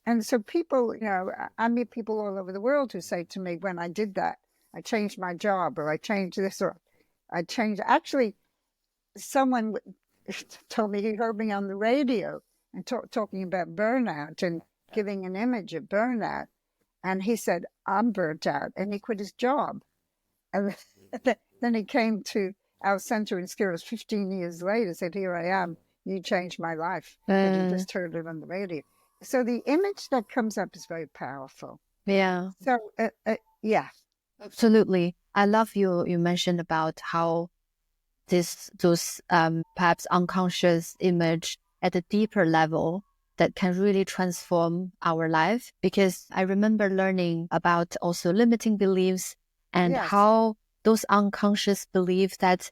and so people, I meet people all over the world who say to me, when I did that, I changed my job, or I changed this, or I changed. Actually, someone told me, he heard me on the radio and talking about burnout and giving an image of burnout. And he said, I'm burnt out. And he quit his job. And then he came to our center in Skittles 15 years later, said, here I am. You changed my life. But he just heard it on the radio. So the image that comes up is very powerful. Yeah. So, yeah. Absolutely. I love you mentioned about how those perhaps unconscious image at a deeper level that can really transform our life. Because I remember learning about also limiting beliefs and how those unconscious beliefs that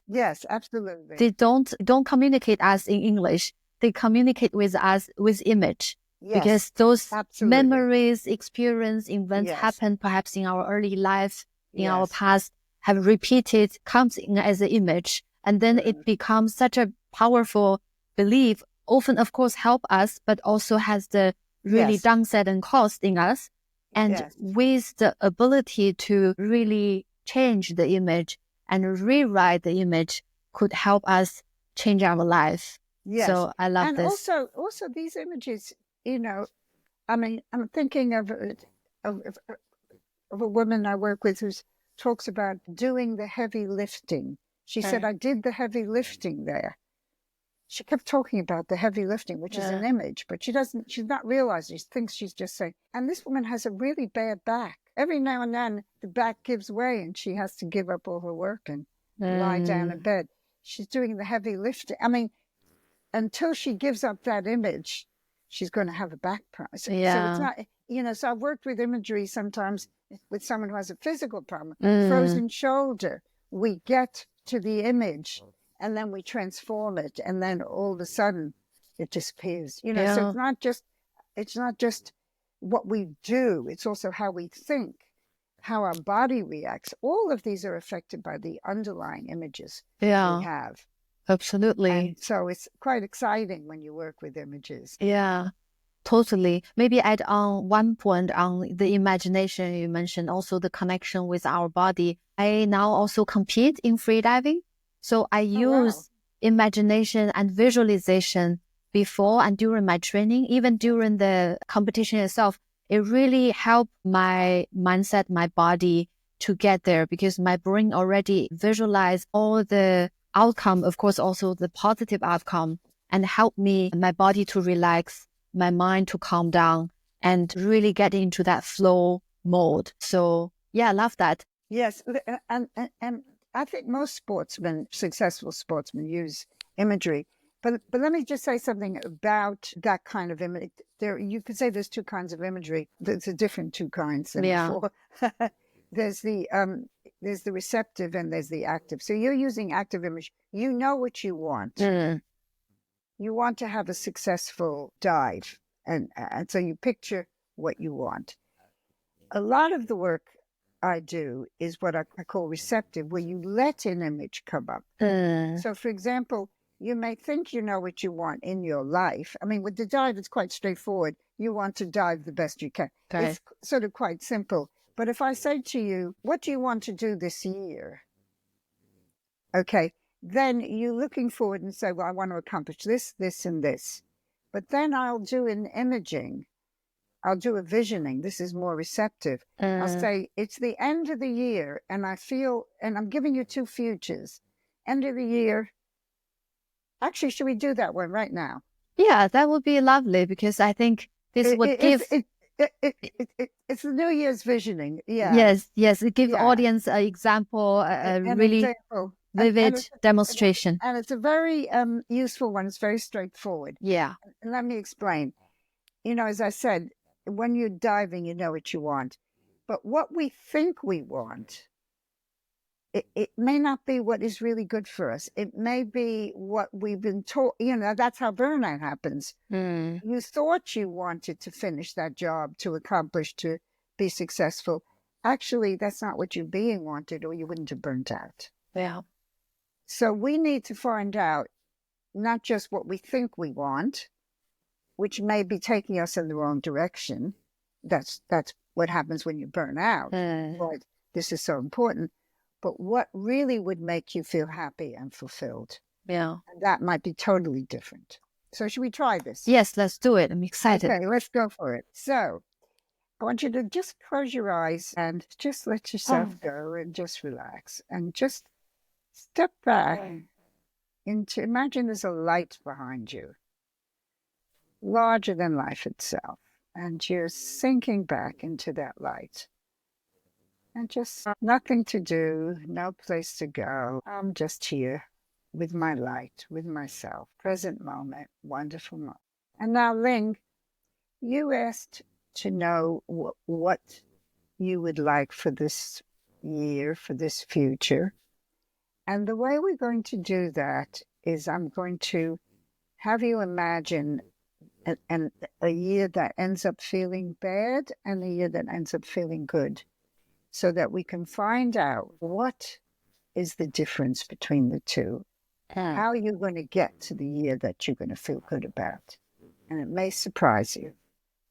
absolutely, they don't communicate us in English. They communicate with us with image. because Yes, those absolutely. memories, experience, events Yes, happen perhaps in our early life, in our yes. past, have repeated, comes in as an image. And then it becomes such a powerful belief, often, of course, help us, but also has the really Yes, downside and cost in us. And yes, with the ability to really change the image and rewrite the image could help us change our life. yes. So I love And this. also these images, you know, I mean, I'm thinking of, of, of a woman I work with who talks about doing the heavy lifting. She said, I did the heavy lifting there. She kept talking about the heavy lifting, which is an image, but she's not realizing, she thinks she's just saying, and this woman has a really bad back. Every now and then the back gives way and she has to give up all her work and lie down in bed. She's doing the heavy lifting. I mean, until she gives up that image, she's going to have a back problem. So it's not, so I've worked with imagery sometimes with someone who has a physical problem, frozen shoulder. We get to the image and then we transform it. And then all of a sudden it disappears, so it's not just what we do. It's also how we think, how our body reacts. All of these are affected by the underlying images we have. Absolutely. And so it's quite exciting when you work with images. Yeah, totally. Maybe add on one point on the imagination you mentioned, also the connection with our body. I now also compete in freediving. So I use imagination and visualization before and during my training, even during the competition itself. It really helped my mindset, my body to get there because my brain already visualized all the outcome, of course, also the positive outcome, and help me, my body to relax, my mind to calm down and really get into that flow mode. So yeah, I love that. Yes. And I think most sportsmen, successful sportsmen, use imagery. But let me just say something about that kind of image. You could say there's two kinds of imagery. There's a different two kinds than before. There's the receptive and there's the active. So you're using active image. You know what you want. You want to have a successful dive. And so you picture what you want. A lot of the work I do is what I call receptive, where you let an image come up. So, for example, you may think you know what you want in your life. I mean, with the dive, it's quite straightforward. You want to dive the best you can. Okay. It's sort of quite simple. But if I say to you, what do you want to do this year? Okay, then you're looking forward and say, well, I want to accomplish this, this, and this. But then I'll do an imaging. I'll do a visioning. This is more receptive. I'll say, it's the end of the year, and I feel, and I'm giving you two futures. End of the year. Actually, should we do that one right now? Yeah, that would be lovely because I think this would give... It's the New Year's visioning. Yeah. Yes, it gives audience an example, a really vivid demonstration. And it's a very useful one. It's very straightforward. Yeah. And let me explain. As I said, when you're diving, you know what you want. But what we think we want, it may not be what is really good for us. It may be what we've been taught. That's how burnout happens. You thought you wanted to finish that job, to accomplish, to be successful. Actually, that's not what you being wanted, or you wouldn't have burnt out. Yeah. So we need to find out not just what we think we want, which may be taking us in the wrong direction. That's what happens when you burn out. But this is so important. But what really would make you feel happy and fulfilled? Yeah. And that might be totally different. So should we try this? Yes, let's do it. I'm excited. Okay, let's go for it. So I want you to just close your eyes and just let yourself go and just relax and just step back into, imagine there's a light behind you, larger than life itself. And you're sinking back into that light. And just nothing to do, no place to go. I'm just here with my light, with myself. Present moment, wonderful moment. And now, Ling, you asked to know what you would like for this year, for this future. And the way we're going to do that is I'm going to have you imagine and a year that ends up feeling bad and a year that ends up feeling good, so that we can find out what is the difference between the two. How are you going to get to the year that you're going to feel good about? And it may surprise you.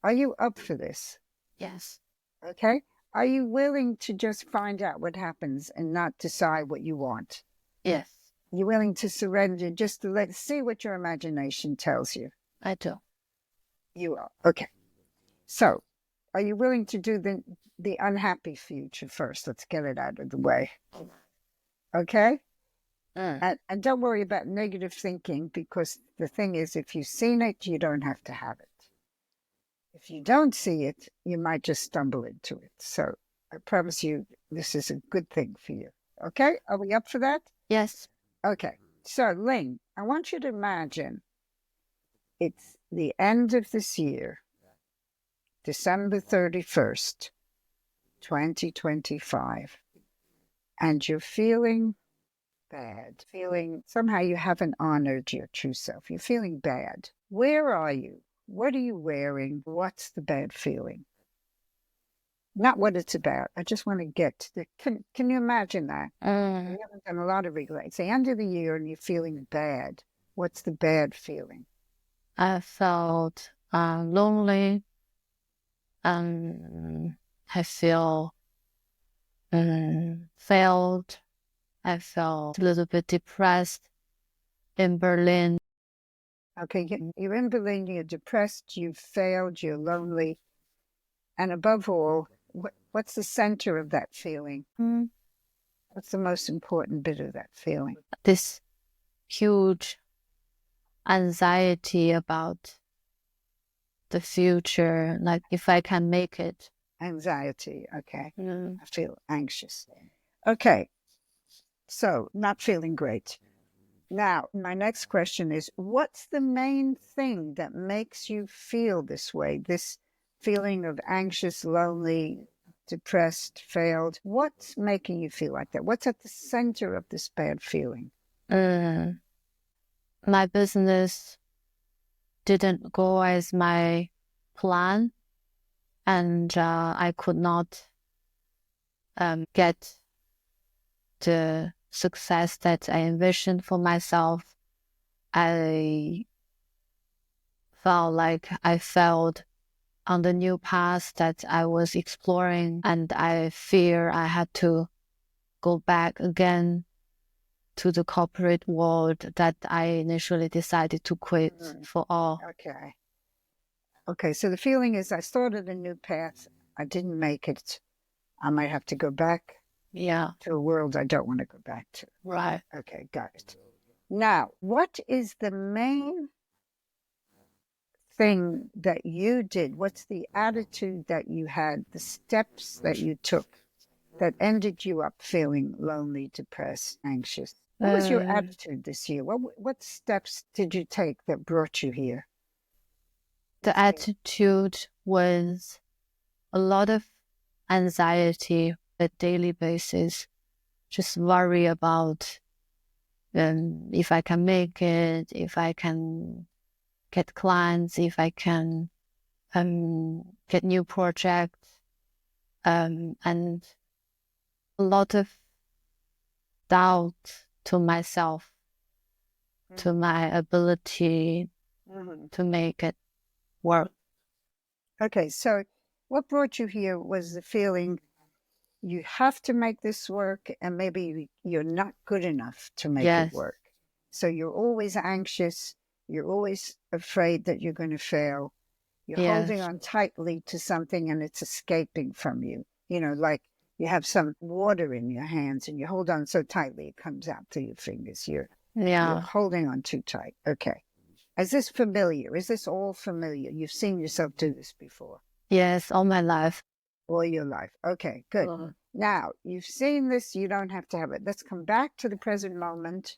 Are you up for this? Yes. Okay. Are you willing to just find out what happens and not decide what you want? Yes. You're willing to surrender just to see what your imagination tells you? I do. You are. Okay. So are you willing to do the unhappy future first? Let's get it out of the way. Okay. And don't worry about negative thinking, because the thing is, if you've seen it, you don't have to have it. If you don't see it, you might just stumble into it. So I promise you, this is a good thing for you. Okay? Are we up for that? Yes. Okay. So, Ling, I want you to imagine it's the end of this year, December 31st, 2025, and you're feeling bad, feeling somehow you haven't honored your true self. You're feeling bad. Where are you? What are you wearing? What's the bad feeling? Not what it's about. I just want to get to the, can you imagine that? We haven't done a lot of reading. It's the end of the year and you're feeling bad. What's the bad feeling? I felt lonely. I feel failed. I felt a little bit depressed in Berlin. Okay, you're in Berlin, you're depressed, you've failed, you're lonely. And above all, what's the center of that feeling? What's the most important bit of that feeling? This huge anxiety about the future, like if I can make it. Anxiety, okay. I feel anxious. Okay, so not feeling great. Now, my next question is, what's the main thing that makes you feel this way? This feeling of anxious, lonely, depressed, failed. What's making you feel like that? What's at the center of this bad feeling? My business didn't go as my plan, and I could not get the success that I envisioned for myself. I felt like I failed on the new path that I was exploring, and I fear I had to go back again to the corporate world that I initially decided to quit for all. Okay. Okay, so the feeling is I started a new path. I didn't make it. I might have to go back to a world I don't want to go back to. Right. Okay, got it. Now, what is the main thing that you did? What's the attitude that you had, the steps that you took that ended you up feeling lonely, depressed, anxious? What was your attitude this year? What steps did you take that brought you here? The attitude was a lot of anxiety on a daily basis, just worry about if I can make it, if I can get clients, if I can get new projects, and a lot of doubt to myself, to my ability to make it work. Okay, so what brought you here was the feeling you have to make this work, and maybe you're not good enough to make it work. So you're always anxious. You're always afraid that you're going to fail. You're holding on tightly to something and it's escaping from you. You know, like you have some water in your hands and you hold on so tightly it comes out through your fingers. You're holding on too tight. Okay. Is this familiar? Is this all familiar? You've seen yourself do this before? Yes, all my life. All your life. Okay, good. Now, you've seen this. You don't have to have it. Let's come back to the present moment.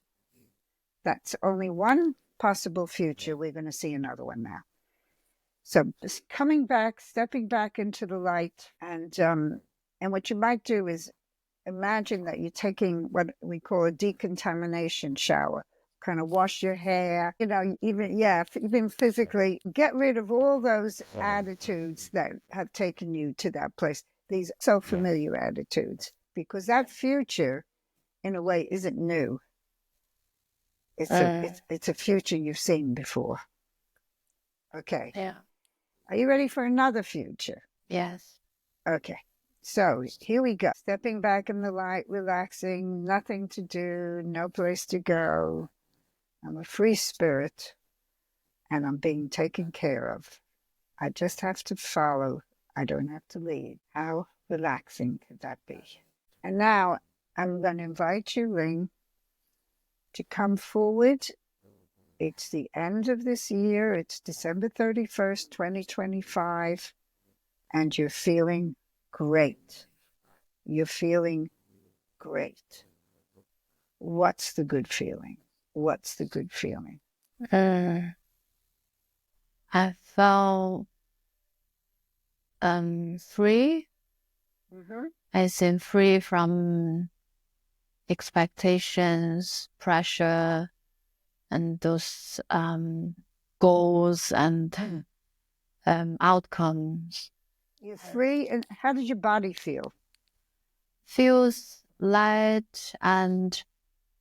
That's only one possible future. We're going to see another one now. So just coming back, stepping back into the light, and what you might do is imagine that you're taking what we call a decontamination shower, kind of wash your hair, even physically, get rid of all those attitudes that have taken you to that place. These so familiar attitudes, because that future, in a way, isn't new. It's a future you've seen before. Okay. Yeah. Are you ready for another future? Yes. Okay. So here we go. Stepping back in the light, relaxing, nothing to do, no place to go. I'm a free spirit and I'm being taken care of. I just have to follow. I don't have to lead. How relaxing could that be? And now I'm going to invite you, Ling, to come forward. It's the end of this year. It's December 31st, 2025, and you're feeling great. You're feeling great. What's the good feeling? What's the good feeling? I felt free. I think free from expectations, pressure, and those goals and outcomes. You're free. And how did your body feel? Feels light and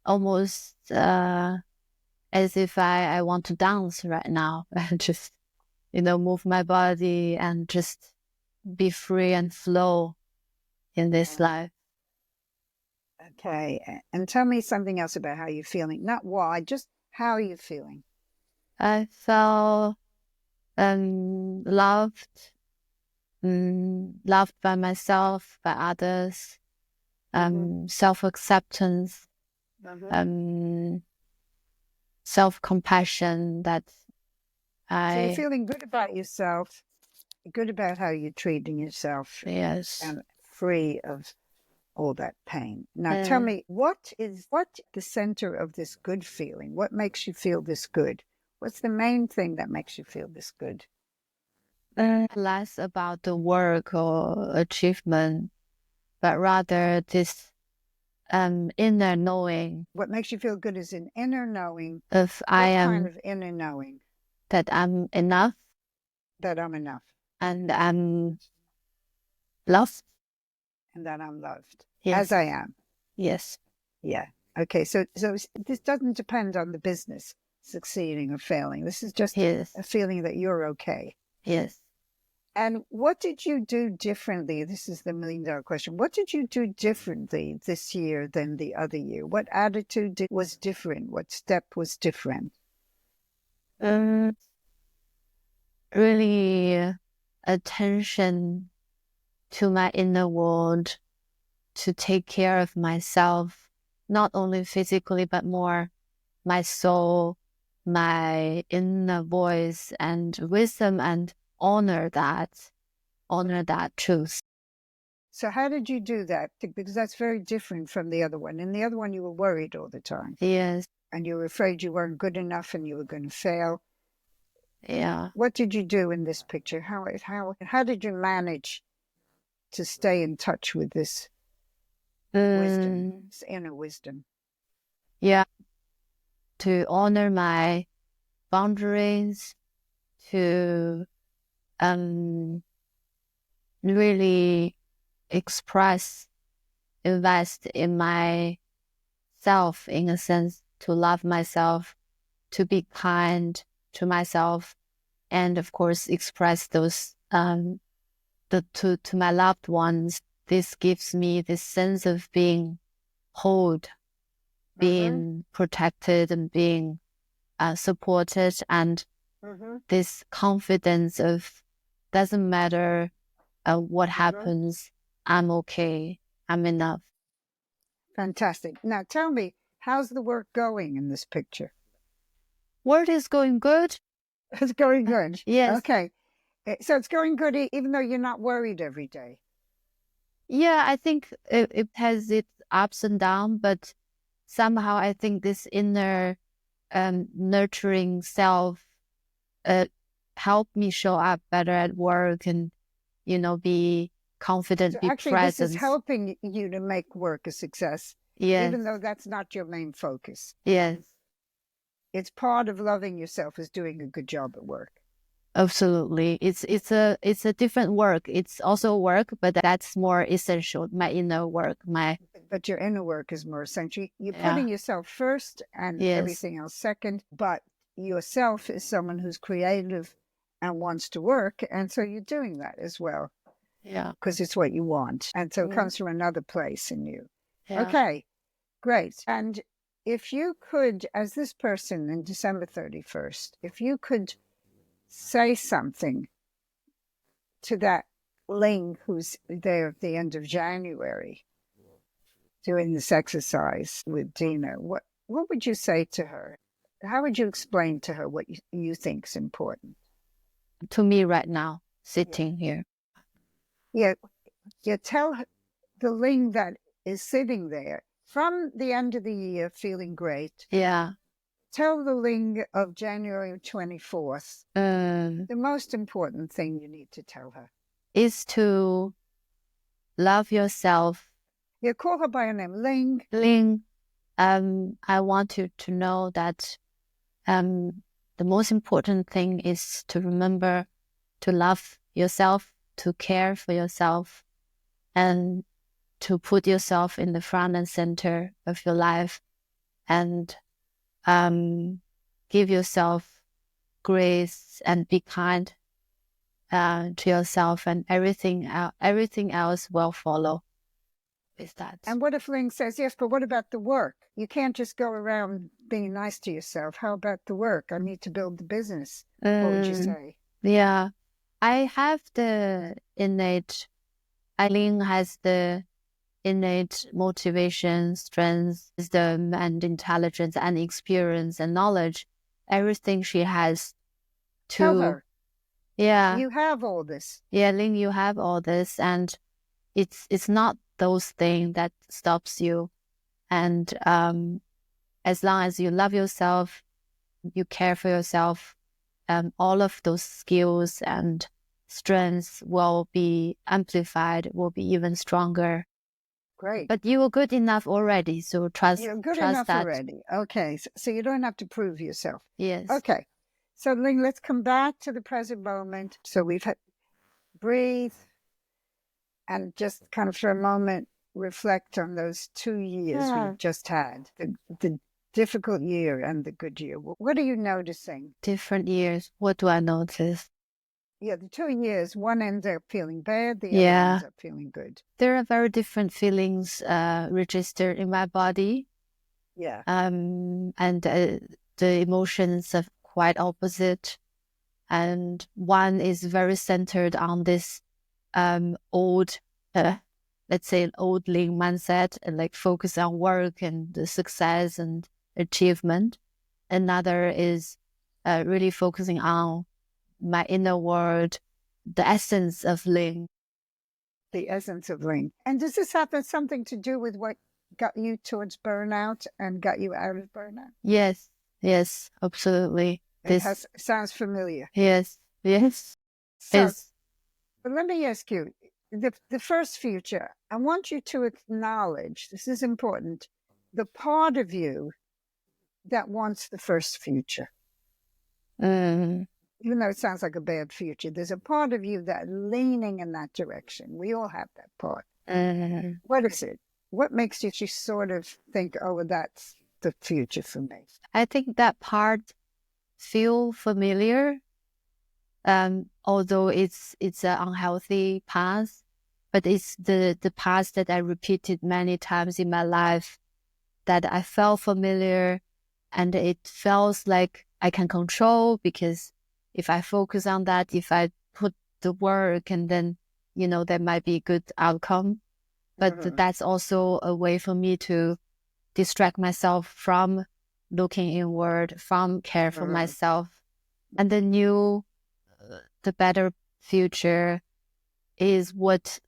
almost as if I want to dance right now and just, move my body and just be free and flow in this life. Okay. And tell me something else about how you're feeling. Not why, just how you're feeling. I felt loved, loved by myself, by others, self-acceptance, self-compassion that So you're feeling good about yourself, good about how you're treating yourself. Yes. And free of all that pain. Now tell me, what the center of this good feeling? What makes you feel this good? What's the main thing that makes you feel this good? Less about the work or achievement, but rather this inner knowing. What makes you feel good is an inner knowing. If I am kind of inner knowing? That I'm enough. That I'm enough. And I'm loved. And that I'm loved. Yes. As I am. Yes. Yeah. Okay. So this doesn't depend on the business succeeding or failing. This is just a feeling that you're okay. Yes. And what did you do differently? This is the $1 million question. What did you do differently this year than the other year? What attitude was different? What step was different? Really attention to my inner world, to take care of myself, not only physically, but more my soul, my inner voice and wisdom, and honor that truth. So how did you do that? Because that's very different from the other one. In the other one, you were worried all the time. Yes. And you were afraid you weren't good enough and you were going to fail. Yeah. What did you do in this picture? How did you manage to stay in touch with this wisdom, this inner wisdom? Yeah. To honor my boundaries, to really invest in myself, in a sense, to love myself, to be kind to myself, and of course express those to my loved ones. This gives me this sense of being held, being protected, and being supported, and this confidence of doesn't matter what happens, I'm okay, I'm enough. Fantastic. Now tell me, how's the work going in this picture? Work is going good. It's going good. Yes. Okay. So it's going good even though you're not worried every day. Yeah, I think it has its ups and downs, but somehow I think this inner nurturing self helped me show up better at work and, be confident, so be actually, present. This is helping you to make work a success. Yes. Even though that's not your main focus. Yes. it's part of loving yourself is doing a good job at work. Absolutely. It's a different work. It's also work, but that's more essential. My inner work, But your inner work is more essential. You're yeah. putting yourself first and Yes. everything else second, but yourself is someone who's creative and wants to work. And so you're doing that as well. Yeah. Because it's what you want. And so it comes from another place in you. Yeah. Okay, great. And if you could, as this person in December 31st, if you could say something to that Ling who's there at the end of January doing this exercise with Dina, what would you say to her? How would you explain to her what you think is important? To me right now, sitting here. Yeah, tell the Ling that is sitting there from the end of the year feeling great. Yeah. Tell the Ling of January 24th, the most important thing you need to tell her is to love yourself. Yeah, call her by her name, Ling. Ling, I want you to know that the most important thing is to remember to love yourself, to care for yourself, and to put yourself in the front and center of your life, and give yourself grace and be kind to yourself, and everything else will follow with that. And what if Ling says, yes, but what about the work? You can't just go around being nice to yourself. How about the work? I need to build the business. What would you say? Yeah, I have the innate, Eileen has the innate motivation, strength, wisdom, and intelligence, and experience and knowledge. Everything she has to... Tell her. Yeah. You have all this. Yeah, Ling, you have all this, and it's not those things that stops you. And as long as you love yourself, you care for yourself, all of those skills and strengths will be amplified, will be even stronger. Great. But you were good enough already, so trust. You're good trust enough that. already. Okay, so you don't have to prove yourself. Yes. Okay, so Ling, let's come back to the present moment. So we've had breathe and just kind of for a moment reflect on those 2 years we've just had, the difficult year and the good year. What are you noticing? Different years. What do I notice? Yeah, the 2 years, one ends up feeling bad, the other ends up feeling good. There are very different feelings registered in my body. Yeah. And the emotions are quite opposite. And one is very centered on this old, let's say, old Ling mindset, and like focus on work and the success and achievement. Another is really focusing on my inner world, the essence of Ling. The essence of Ling. And does this have something to do with what got you towards burnout and got you out of burnout? Yes, absolutely. This sounds familiar. Yes. So, but let me ask you, the first future, I want you to acknowledge, this is important, the part of you that wants the first future. Even though it sounds like a bad future, there's a part of you that's leaning in that direction. We all have that part. What is it? What makes you sort of think, oh, well, that's the future for me? I think that part feel familiar, although it's an unhealthy path, but it's the path that I repeated many times in my life, that I felt familiar, and it feels like I can control, because if I focus on that, if I put the work, and then, there might be a good outcome. But that's also a way for me to distract myself from looking inward, from care for myself. And the better future is what's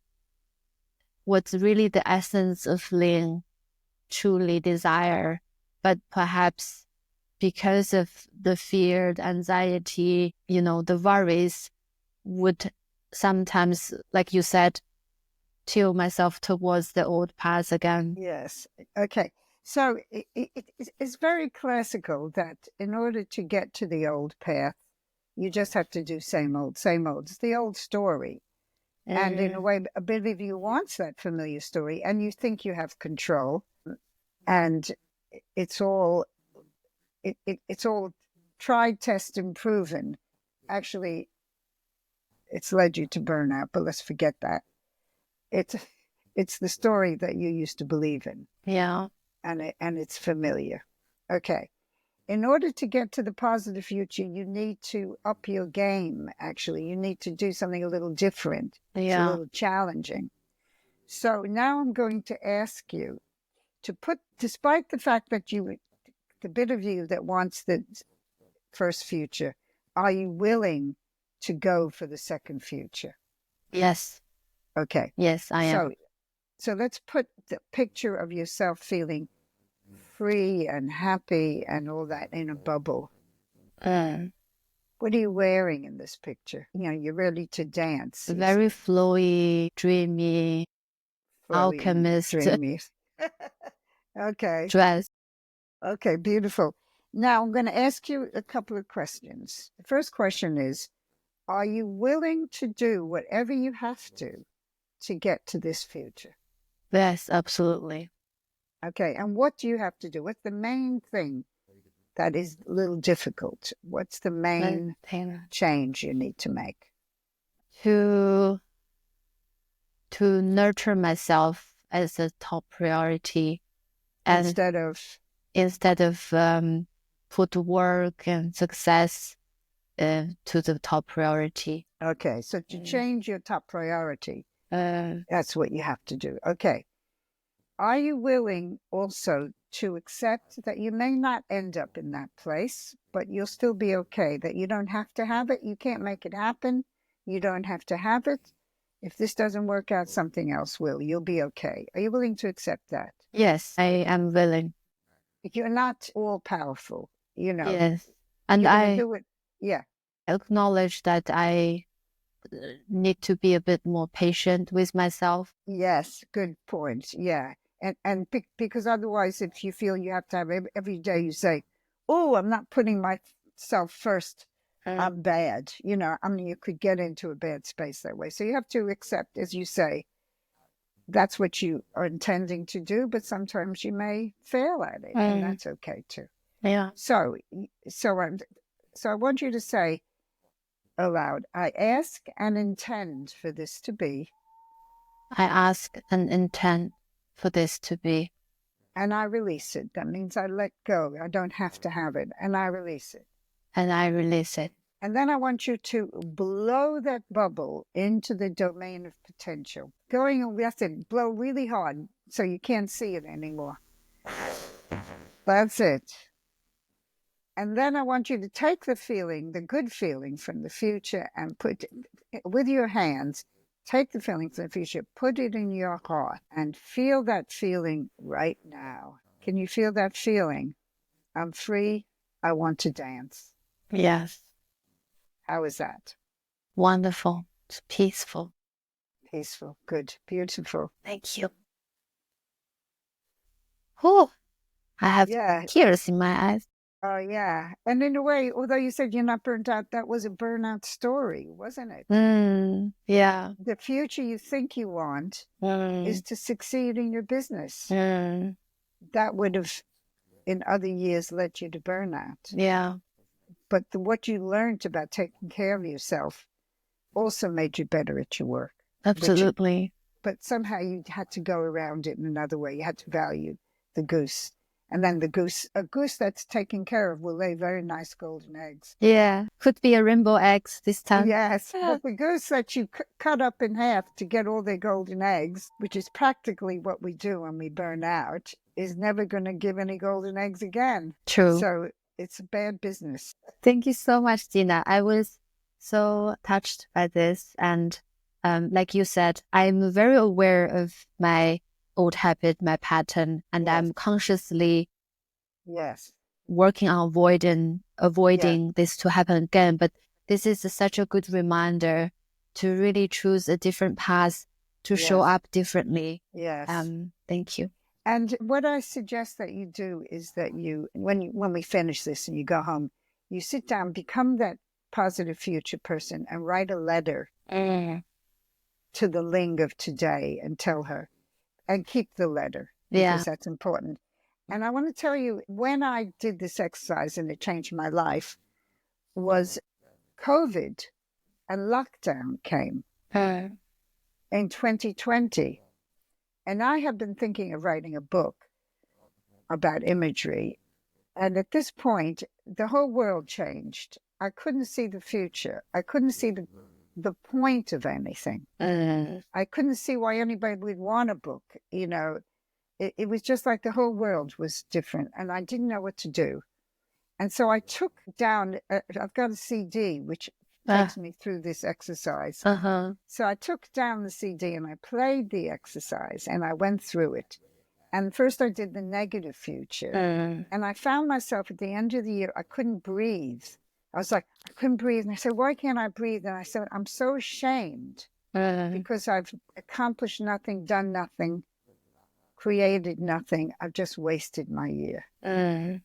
really the essence of Ling truly desire. But perhaps because of the fear, the anxiety, the worries, would sometimes, like you said, tilt myself towards the old path again. Yes. Okay. So it's very classical that in order to get to the old path, you just have to do same old, same old. It's the old story. And in a way, a bit of you wants that familiar story, and you think you have control, and it's all it's all tried, tested, and proven. Actually, it's led you to burnout, but let's forget that. It's the story that you used to believe in. Yeah. And it's familiar. Okay. In order to get to the positive future, you need to up your game, actually. You need to do something a little different. It's a little challenging. So now I'm going to ask you to put, despite the fact that the bit of you that wants the first future, are you willing to go for the second future? Yes. Okay. Yes, I am. So let's put the picture of yourself feeling free and happy and all that in a bubble. What are you wearing in this picture? You know, you're ready to dance. Very flowy, dreamy, alchemist dreamy. Okay. dress. Okay, beautiful. Now I'm going to ask you a couple of questions. The first question is, are you willing to do whatever you have to get to this future? Yes, absolutely. Okay, and what do you have to do? What's the main thing that is a little difficult? What's the main change you need to make? To nurture myself as a top priority, and instead of put work and success to the top priority. Okay, so to change your top priority, that's what you have to do. Okay. Are you willing also to accept that you may not end up in that place, but you'll still be okay, that you don't have to have it, you can't make it happen, you don't have to have it. If this doesn't work out, something else will. You'll be okay. Are you willing to accept that? Yes, I am willing. You're not all powerful, you know. Yes, and I do it. Yeah. Acknowledge that I need to be a bit more patient with myself. Yes, good point. Yeah. And because otherwise, if you feel you have to have every day, you say, oh, I'm not putting myself first, I'm bad. You know, I mean, you could get into a bad space that way. So you have to accept, as you say, that's what you are intending to do, but sometimes you may fail at it, and that's okay too. Yeah. So I want you to say aloud, I ask and intend for this to be. I ask and intend for this to be. And I release it. That means I let go. I don't have to have it. And I release it. And I release it. And then I want you to blow that bubble into the domain of potential. That's it. Blow really hard so you can't see it anymore. That's it. And then I want you to take the feeling, the good feeling from the future, and put it with your hands. Take the feeling from the future, put it in your heart, and feel that feeling right now. Can you feel that feeling? I'm free. I want to dance. Yes. How is that? Wonderful. It's peaceful. Peaceful. Good. Beautiful. Thank you. Oh, I have tears in my eyes. Oh, yeah. And in a way, although you said you're not burnt out, that was a burnout story, wasn't it? Yeah. The future you think you want is to succeed in your business. That would have, in other years, led you to burnout. Yeah. But what you learned about taking care of yourself also made you better at your work. Absolutely. But somehow you had to go around it in another way. You had to value the goose. And then a goose that's taken care of will lay very nice golden eggs. Yeah, could be a rainbow eggs this time. Yes, but the goose that you cut up in half to get all their golden eggs, which is practically what we do when we burn out, is never going to give any golden eggs again. True. So it's bad business. Thank you so much, Dina. I was so touched by this. And like you said, I'm very aware of my old habit, my pattern, and I'm consciously working on avoiding this to happen again. But this is such a good reminder to really choose a different path, to show up differently. Yes. Thank you. And what I suggest that you do is that when we finish this and you go home, you sit down, become that positive future person and write a letter to the Ling of today and tell her, and keep the letter because that's important. And I want to tell you, when I did this exercise and it changed my life, was COVID and lockdown came in 2020. And I have been thinking of writing a book about imagery. And at this point, the whole world changed. I couldn't see the future. I couldn't see the point of anything. I couldn't see why anybody would want a book. You know, it was just like the whole world was different and I didn't know what to do. And so I took down, I've got a CD, which takes me through this exercise. So I took down the CD and I played the exercise and I went through it. And first I did the negative future. And I found myself at the end of the year, I couldn't breathe. I was like, I couldn't breathe. And I said, why can't I breathe? And I said, I'm so ashamed because I've accomplished nothing, done nothing, created nothing. I've just wasted my year. And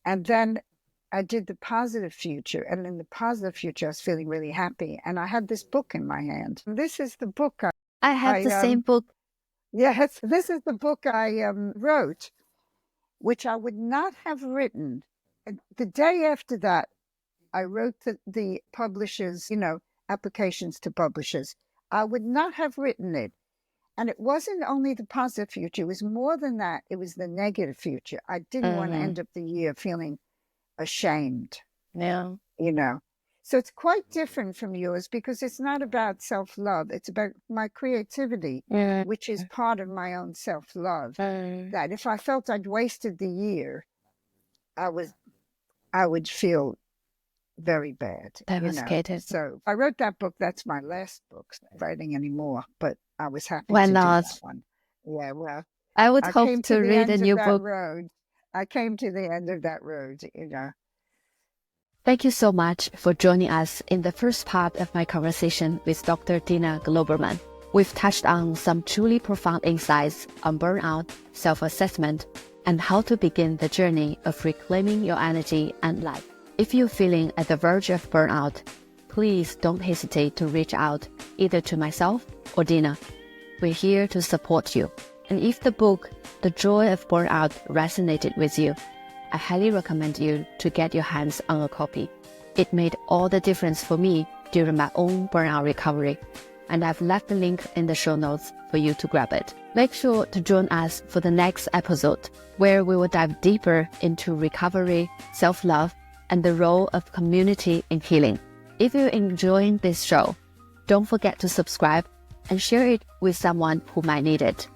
then I did the positive future. And in the positive future, I was feeling really happy. And I had this book in my hand. This is the book. I have the same book. Yes, this is the book I wrote, which I would not have written. The day after that, I wrote the publishers, applications to publishers. I would not have written it. And it wasn't only the positive future. It was more than that. It was the negative future. I didn't want to end up the year feeling ashamed. So it's quite different from yours because it's not about self-love. It's about my creativity, which is part of my own self-love. That if I felt I'd wasted the year, I would feel very bad. Devastated. So I wrote that book. That's my last book. I'm not writing anymore, but I was happy Why to not? do that one. Yeah, well, I would I hope came to the read end a of new that book. road. I came to the end of that road, Thank you so much for joining us in the first part of my conversation with Dr. Dina Glouberman. We've touched on some truly profound insights on burnout, self-assessment, and how to begin the journey of reclaiming your energy and life. If you're feeling at the verge of burnout, please don't hesitate to reach out either to myself or Dina. We're here to support you. And if the book, The Joy of Burnout, resonated with you, I highly recommend you to get your hands on a copy. It made all the difference for me during my own burnout recovery, and I've left the link in the show notes for you to grab it. Make sure to join us for the next episode, where we will dive deeper into recovery, self-love, and the role of community in healing. If you're enjoying this show, don't forget to subscribe and share it with someone who might need it.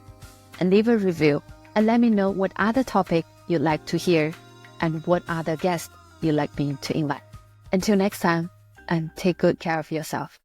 And leave a review and let me know what other topic you'd like to hear and what other guests you'd like me to invite. Until next time, and take good care of yourself.